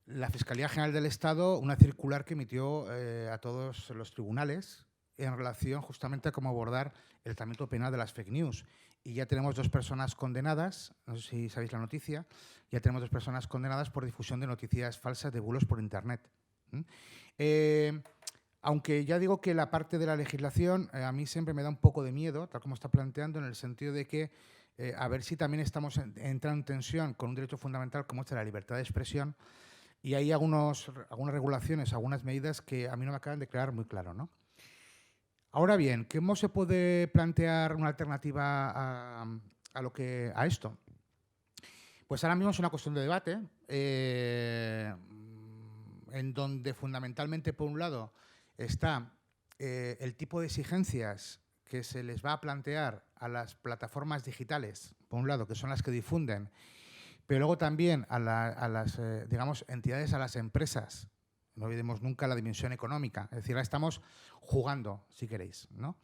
La Fiscalía General del Estado, una circular que emitió a todos los tribunales en relación justamente a cómo abordar el tratamiento penal de las fake news. Y ya tenemos 2 personas condenadas, no sé si sabéis la noticia, ya tenemos 2 personas condenadas por difusión de noticias falsas de bulos por Internet. Aunque ya digo que la parte de la legislación a mí siempre me da un poco de miedo, tal como está planteando, en el sentido de que a ver si también estamos entrando en tensión con un derecho fundamental como es la libertad de expresión, y hay algunas regulaciones, algunas medidas que a mí no me acaban de quedar muy claro, ¿no? Ahora bien, ¿cómo se puede plantear una alternativa a esto? Pues ahora mismo es una cuestión de debate, en donde fundamentalmente, por un lado, está el tipo de exigencias que se les va a plantear a las plataformas digitales, por un lado, que son las que difunden, pero luego también a las digamos, entidades, a las empresas. No olvidemos nunca la dimensión económica. Es decir, ahora estamos jugando, si queréis, ¿no?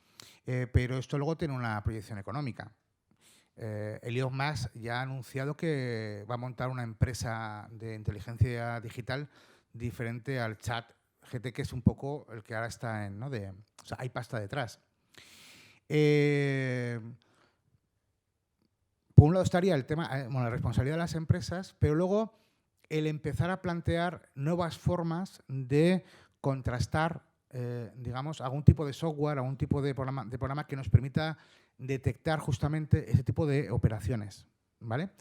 Pero esto luego tiene una proyección económica. Elon Musk ya ha anunciado que va a montar una empresa de inteligencia digital diferente al chat GT, que es un poco el que ahora está en, ¿no? O sea, hay pasta detrás. Por un lado estaría el tema, la responsabilidad de las empresas, pero luego el empezar a plantear nuevas formas de contrastar, digamos, algún tipo de software, algún tipo de programa que nos permita detectar justamente ese tipo de operaciones, ¿vale?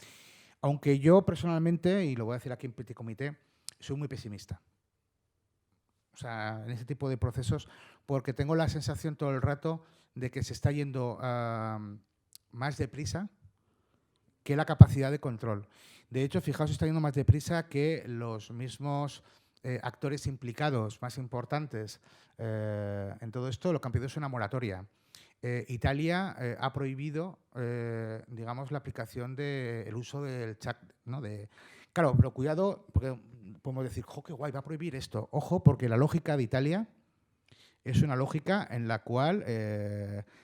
Aunque yo personalmente, y lo voy a decir aquí en Petit Comité, soy muy pesimista. O sea, en ese tipo de procesos, porque tengo la sensación todo el rato de que se está yendo más deprisa que la capacidad de control. De hecho, fijaos, está yendo más deprisa que los mismos actores implicados más importantes en todo esto. Lo que han pedido es una moratoria. Italia ha prohibido, digamos, la aplicación del uso del chat, ¿no? Claro, pero cuidado, porque podemos decir, ¡jo, qué guay, va a prohibir esto! Ojo, porque la lógica de Italia es una lógica en la cual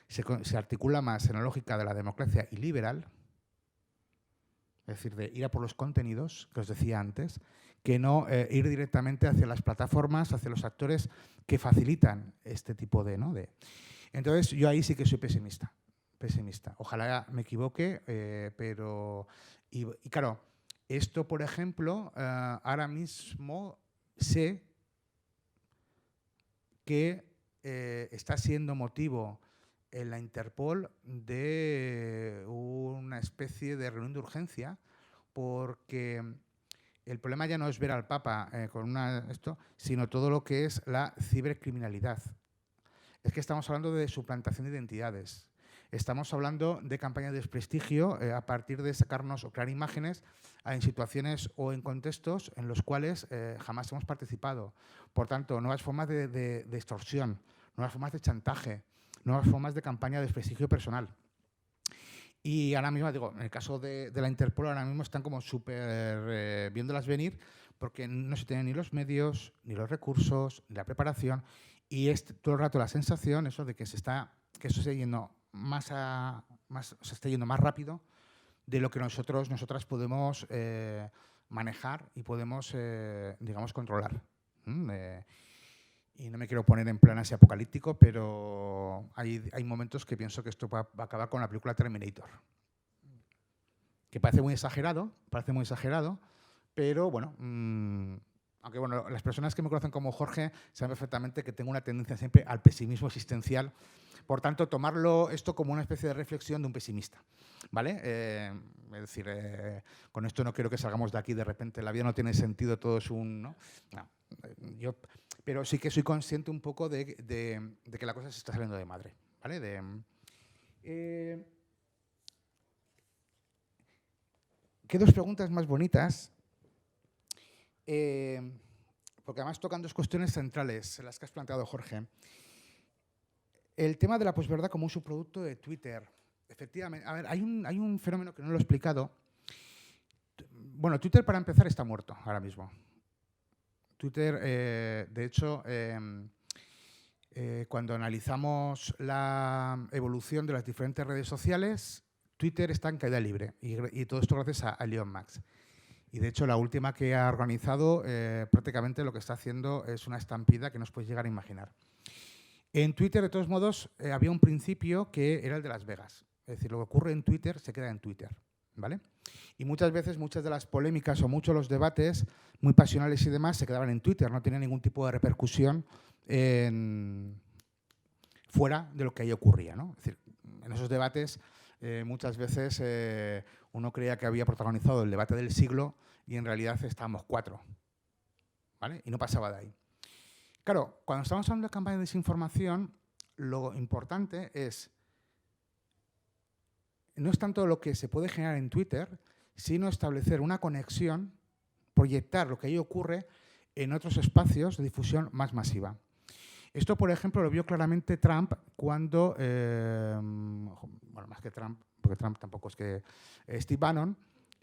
se articula más en la lógica de la democracia iliberal, es decir, de ir a por los contenidos, que os decía antes, que no ir directamente hacia las plataformas, hacia los actores que facilitan este tipo de... Entonces, yo ahí sí que soy pesimista. Ojalá me equivoque, pero... Y claro, esto, por ejemplo, ahora mismo sé que está siendo motivo en la Interpol de una especie de reunión de urgencia, porque el problema ya no es ver al Papa con sino todo lo que es la cibercriminalidad. Es que estamos hablando de suplantación de identidades. Estamos hablando de campañas de desprestigio a partir de sacarnos o crear imágenes en situaciones o en contextos en los cuales jamás hemos participado. Por tanto, nuevas formas de extorsión, nuevas formas de chantaje, nuevas formas de campaña de desprestigio personal. Y ahora mismo, digo, en el caso de la Interpol, ahora mismo están como súper viéndolas venir porque no se tienen ni los medios, ni los recursos, ni la preparación. Y es todo el rato la sensación eso de que eso está yendo se está yendo más rápido de lo que nosotras podemos manejar y podemos, digamos, controlar. Y no me quiero poner en plan así apocalíptico, pero hay momentos que pienso que esto va a acabar con la película Terminator. Que parece muy exagerado, pero bueno, aunque bueno, las personas que me conocen como Jorge saben perfectamente que tengo una tendencia siempre al pesimismo existencial. Por tanto, tomarlo esto como una especie de reflexión de un pesimista, ¿vale? Es decir, con esto no quiero que salgamos de aquí de repente, la vida no tiene sentido, todo es un... No, pero sí que soy consciente un poco de que la cosa se está saliendo de madre, ¿vale? ¿Qué dos preguntas más bonitas? Porque además tocan dos cuestiones centrales, las que has planteado, Jorge. El tema de la posverdad como un subproducto de Twitter. Efectivamente, a ver, hay un fenómeno que no lo he explicado. Bueno, Twitter, para empezar, está muerto ahora mismo. Twitter, de hecho, cuando analizamos la evolución de las diferentes redes sociales, Twitter está en caída libre y todo esto gracias a Elon Musk. Y de hecho, la última que ha organizado, prácticamente lo que está haciendo es una estampida que no os podéis llegar a imaginar. En Twitter, de todos modos, había un principio que era el de Las Vegas. Es decir, lo que ocurre en Twitter se queda en Twitter. ¿vale? Y muchas veces, muchas de las polémicas o muchos de los debates muy pasionales y demás se quedaban en Twitter, no tenían ningún tipo de repercusión fuera de lo que ahí ocurría, ¿no? Es decir, en esos debates muchas veces uno creía que había protagonizado el debate del siglo y en realidad estábamos 4, ¿vale? Y no pasaba de ahí. Claro, cuando estamos hablando de campaña de desinformación, lo importante no es tanto lo que se puede generar en Twitter, sino establecer una conexión, proyectar lo que ahí ocurre en otros espacios de difusión más masiva. Esto, por ejemplo, lo vio claramente Trump cuando, bueno, más que Trump, porque Trump tampoco es que Steve Bannon,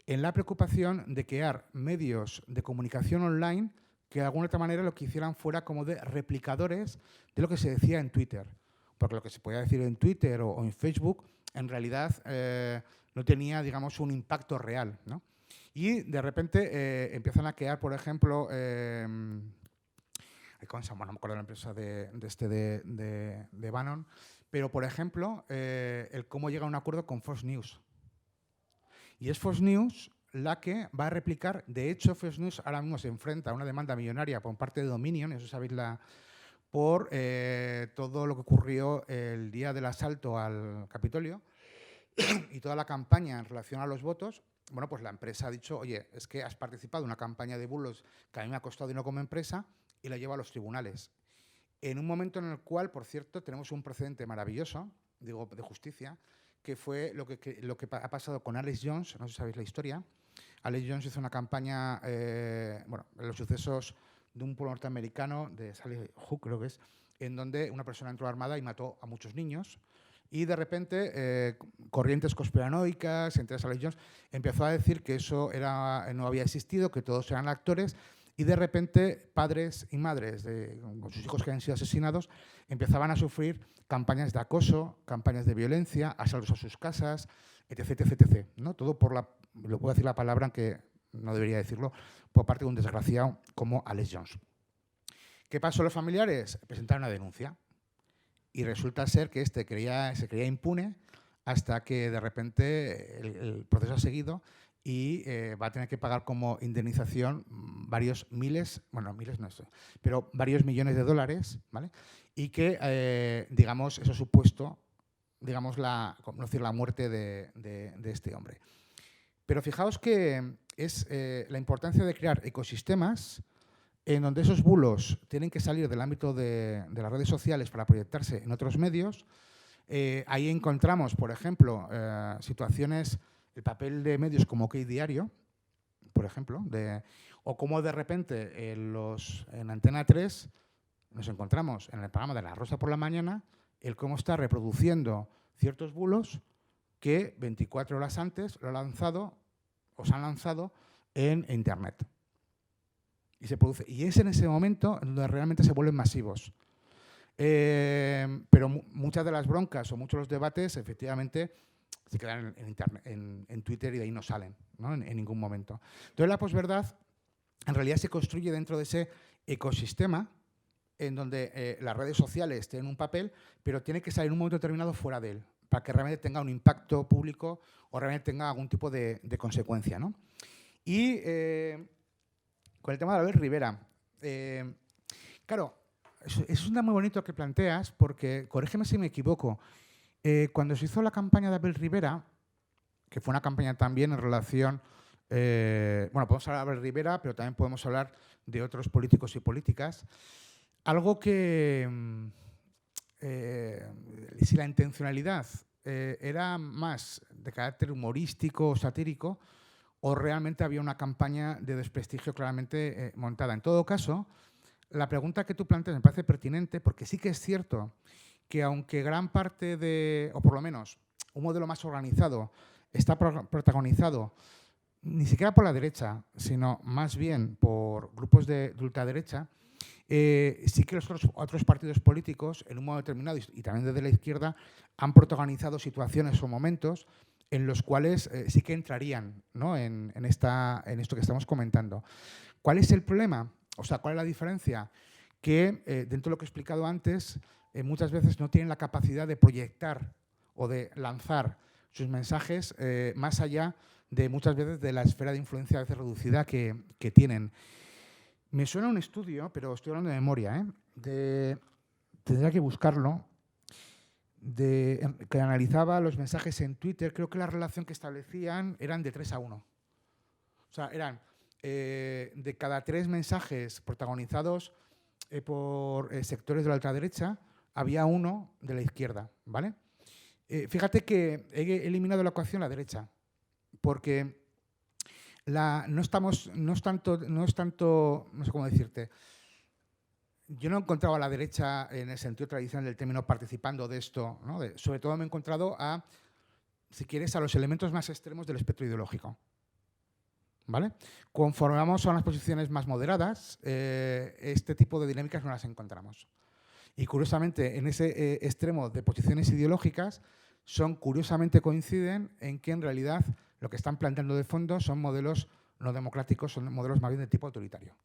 en la preocupación de crear medios de comunicación online que de alguna otra manera lo que hicieran fuera como de replicadores de lo que se decía en Twitter. Porque lo que se podía decir en Twitter o en Facebook, en realidad no tenía, digamos, un impacto real, ¿no? Y de repente empiezan a crear, por ejemplo, ¿cómo se llama? No me acuerdo de la empresa de Bannon, pero, por ejemplo, el cómo llega a un acuerdo con Fox News. Y es Fox News la que va a replicar. De hecho, Fox News ahora mismo se enfrenta a una demanda millonaria por parte de Dominion, eso sabéis, por todo lo que ocurrió el día del asalto al Capitolio y toda la campaña en relación a los votos. Bueno, pues la empresa ha dicho, oye, es que has participado en una campaña de bulos que a mí me ha costado dinero como empresa, y la lleva a los tribunales. En un momento en el cual, por cierto, tenemos un precedente maravilloso, digo, de justicia, que fue lo que ha pasado con Alex Jones, no sé si sabéis la historia. Alex Jones hizo una campaña, bueno, en los sucesos de un pueblo norteamericano, de Sally Hook, creo que es, en donde una persona entró armada y mató a muchos niños. Y de repente, corrientes conspiranoicas, entre Alex Jones, empezó a decir que eso no había existido, que todos eran actores. Y de repente, padres y madres con sus hijos que habían sido asesinados empezaban a sufrir campañas de acoso, campañas de violencia, asaltos a sus casas, etc., etc., etc., ¿no? Todo por lo puedo decir la palabra, aunque no debería decirlo, por parte de un desgraciado como Alex Jones. ¿Qué pasó? Los familiares presentaron una denuncia y resulta ser que se creía impune hasta que de repente el proceso ha seguido y va a tener que pagar como indemnización varios millones de dólares, ¿vale? Y que, digamos, eso ha supuesto, digamos, la muerte de este hombre. Pero fijaos que es la importancia de crear ecosistemas en donde esos bulos tienen que salir del ámbito de las redes sociales para proyectarse en otros medios. Ahí encontramos, por ejemplo, situaciones, el papel de medios como OK Diario, por ejemplo, o como de repente en Antena 3 nos encontramos en el programa de La Rosa por la mañana, el cómo está reproduciendo ciertos bulos que 24 horas antes se han lanzado en Internet. Y se produce. Y es en ese momento donde realmente se vuelven masivos. Pero muchas de las broncas o muchos de los debates, efectivamente, se quedan en Twitter y de ahí no salen, ¿no? En ningún momento. Entonces, la posverdad en realidad se construye dentro de ese ecosistema en donde las redes sociales tienen un papel, pero tiene que salir en un momento determinado fuera de él, para que realmente tenga un impacto público o realmente tenga algún tipo de consecuencia, ¿no? Y con el tema de Albert Rivera, claro, es un tema muy bonito que planteas, porque, corrígeme si me equivoco, cuando se hizo la campaña de Abel Rivera, que fue una campaña también en relación, bueno, podemos hablar de Abel Rivera, pero también podemos hablar de otros políticos y políticas, algo que, si la intencionalidad era más de carácter humorístico o satírico, o realmente había una campaña de desprestigio claramente montada. En todo caso, la pregunta que tú planteas me parece pertinente, porque sí que es cierto que aunque gran parte o por lo menos un modelo más organizado, está protagonizado ni siquiera por la derecha, sino más bien por grupos de ultraderecha, sí que los otros partidos políticos, en un modo determinado, y también desde la izquierda, han protagonizado situaciones o momentos en los cuales sí que entrarían, ¿no? en esto que estamos comentando. ¿Cuál es el problema? O sea, ¿cuál es la diferencia? Que dentro de lo que he explicado antes, muchas veces no tienen la capacidad de proyectar o de lanzar sus mensajes más allá de muchas veces de la esfera de influencia a veces reducida que tienen. Me suena un estudio, pero estoy hablando de memoria, tendría que buscarlo, que analizaba los mensajes en Twitter. Creo que la relación que establecían eran de 3-1. O sea, eran de cada 3 mensajes protagonizados por sectores de la ultraderecha, había uno de la izquierda, ¿vale? Fíjate que he eliminado la ecuación la derecha, porque no es tanto, no sé cómo decirte. Yo no he encontrado a la derecha en el sentido tradicional del término participando de esto, ¿no? Sobre todo me he encontrado si quieres, a los elementos más extremos del espectro ideológico. ¿Vale? Conforme vamos a unas posiciones más moderadas, este tipo de dinámicas no las encontramos. Y curiosamente, en ese extremo de posiciones ideológicas, curiosamente coinciden en que en realidad lo que están planteando de fondo son modelos no democráticos, son modelos más bien de tipo autoritario.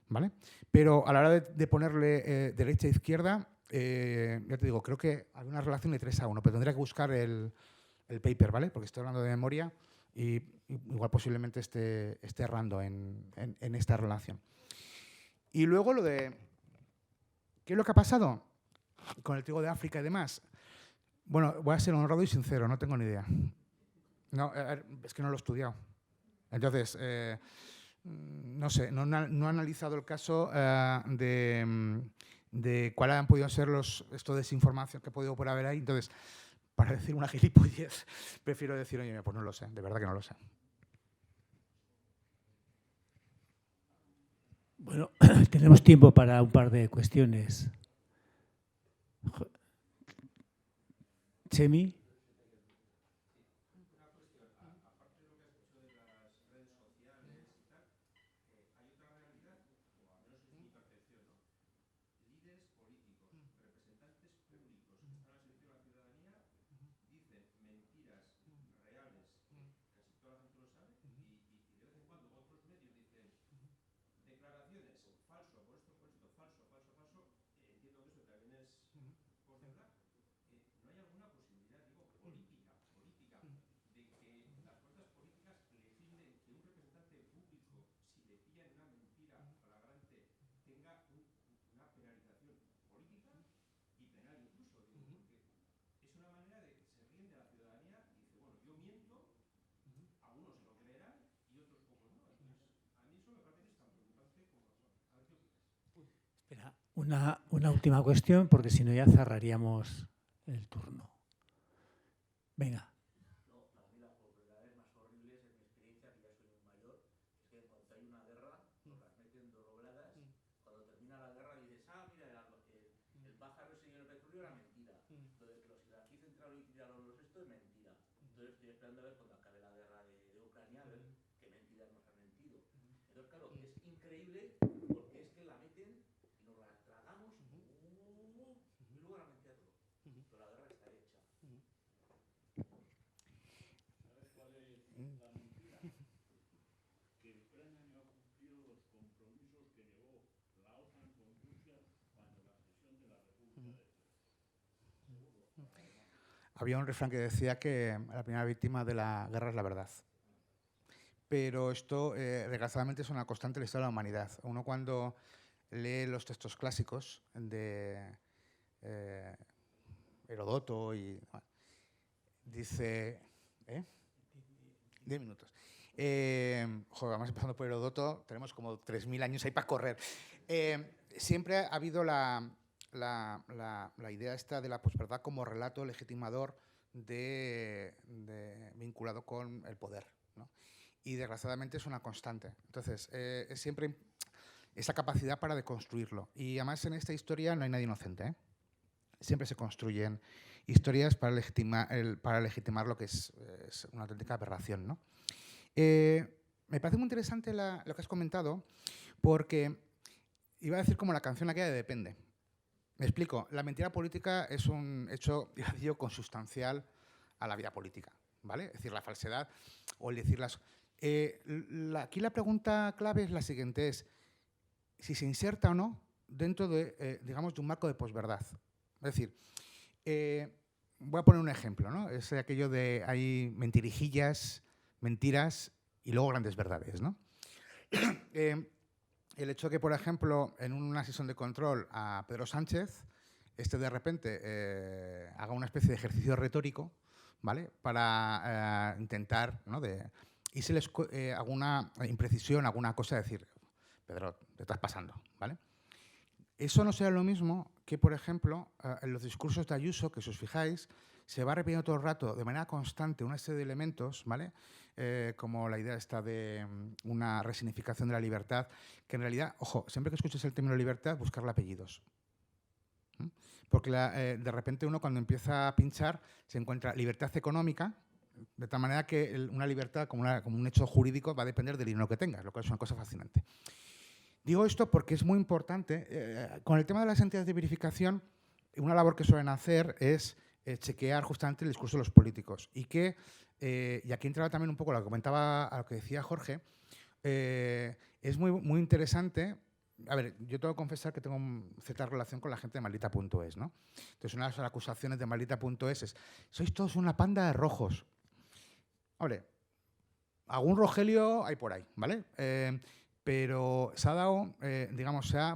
¿Vale? Pero a la hora de ponerle derecha e izquierda, ya te digo, creo que hay una relación de 3-1, pero tendría que buscar el paper, ¿vale? Porque estoy hablando de memoria y igual posiblemente esté errando en esta relación. Y luego lo de ¿qué es lo que ha pasado con el trigo de África y demás? Bueno, voy a ser honrado y sincero, no tengo ni idea. No, es que no lo he estudiado. Entonces, no sé, no he analizado el caso de cuáles han podido ser esto de desinformación que he podido por haber ahí. Entonces, para decir una gilipollez, prefiero decir, oye, pues no lo sé, de verdad que no lo sé. Bueno, tenemos tiempo para un par de cuestiones. Chemi. Espera, una última cuestión, porque si no ya cerraríamos el turno. Venga. Había un refrán que decía que la primera víctima de la guerra es la verdad. Pero esto, desgraciadamente, es una constante en la historia de la humanidad. Uno cuando lee los textos clásicos de Herodoto y dice... 10 minutos. Joder, vamos empezando por Herodoto, tenemos como 3.000 años ahí para correr. Siempre ha habido la idea esta de la posverdad como relato legitimador vinculado con el poder, ¿no? Y desgraciadamente es una constante. Entonces, es siempre esa capacidad para deconstruirlo. Y además en esta historia no hay nadie inocente, ¿eh? Siempre se construyen historias para legitimar lo que es una auténtica aberración, ¿no? Me parece muy interesante lo que has comentado, porque iba a decir como la canción aquella de Depende. Me explico. La mentira política es un hecho, digo, consustancial a la vida política, ¿vale? Es decir, la falsedad o el decir las... aquí la pregunta clave es la siguiente, es si se inserta o no dentro de, digamos, de un marco de posverdad. Es decir, voy a poner un ejemplo, ¿no? Es aquello de hay mentirijillas, mentiras y luego grandes verdades, ¿no? El hecho de que, por ejemplo, en una sesión de control a Pedro Sánchez, de repente haga una especie de ejercicio retórico, ¿vale? Para intentar, ¿no? Y se les alguna imprecisión, alguna cosa, decir, Pedro, te estás pasando, ¿vale? Eso no será lo mismo que, por ejemplo, en los discursos de Ayuso, que si os fijáis, se va repitiendo todo el rato, de manera constante, una serie de elementos, ¿vale? Como la idea esta de una resignificación de la libertad, que en realidad, ojo, siempre que escuches el término libertad, buscarle apellidos. Porque de repente uno cuando empieza a pinchar se encuentra libertad económica, de tal manera que una libertad como un hecho jurídico va a depender del dinero que tengas, lo cual es una cosa fascinante. Digo esto porque es muy importante. Con el tema de las entidades de verificación, una labor que suelen hacer es chequear justamente el discurso de los políticos. Y aquí entraba también un poco lo que comentaba, a lo que decía Jorge, es muy interesante. A ver, yo tengo que confesar que tengo cierta relación con la gente de Maldita.es, ¿no? Entonces, una de las acusaciones de Maldita.es es: sois todos una panda de rojos. Hombre, algún Rogelio hay por ahí, ¿vale? Pero se ha dado, digamos, se ha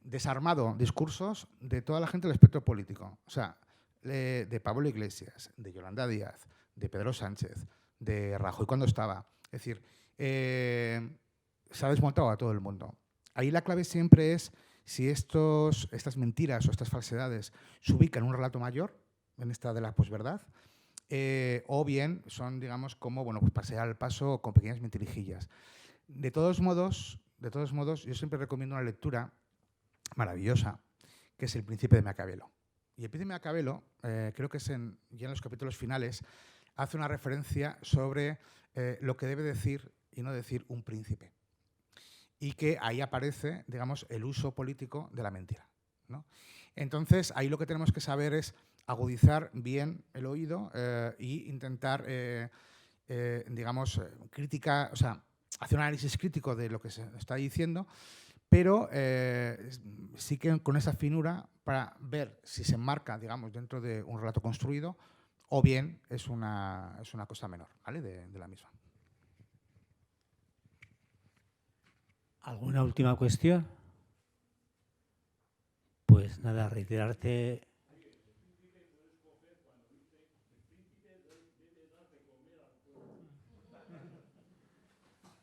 desarmado discursos de toda la gente del espectro político. O sea, de Pablo Iglesias, de Yolanda Díaz, de Pedro Sánchez, de Rajoy cuando estaba. Es decir, se ha desmontado a todo el mundo. Ahí la clave siempre es si estas mentiras o estas falsedades se ubican en un relato mayor, en esta de la posverdad, o bien son, digamos, como, bueno, pues pasear al paso con pequeñas mentirijillas. De todos modos, yo siempre recomiendo una lectura maravillosa, que es El Príncipe de Maquiavelo. Y El Príncipe de Maquiavelo, creo que es ya en los capítulos finales, hace una referencia sobre lo que debe decir y no decir un príncipe. Y que ahí aparece, digamos, el uso político de la mentira, ¿no? Entonces, ahí lo que tenemos que saber es agudizar bien el oído e intentar, digamos, hacer un análisis crítico de lo que se está diciendo, pero sí que con esa finura para ver si se enmarca, digamos, dentro de un relato construido o bien es una cosa menor, ¿vale? de la misma. ¿Alguna última cuestión? Pues nada, reiterarte.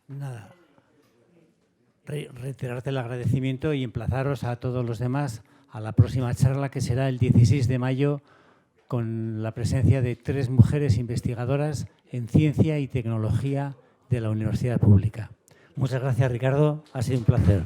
Nada. Reiterarte el agradecimiento y emplazaros a todos los demás a la próxima charla, que será el 16 de mayo, con la presencia de 3 mujeres investigadoras en ciencia y tecnología de la Universidad Pública. Muchas gracias, Ricardo. Ha sido un placer.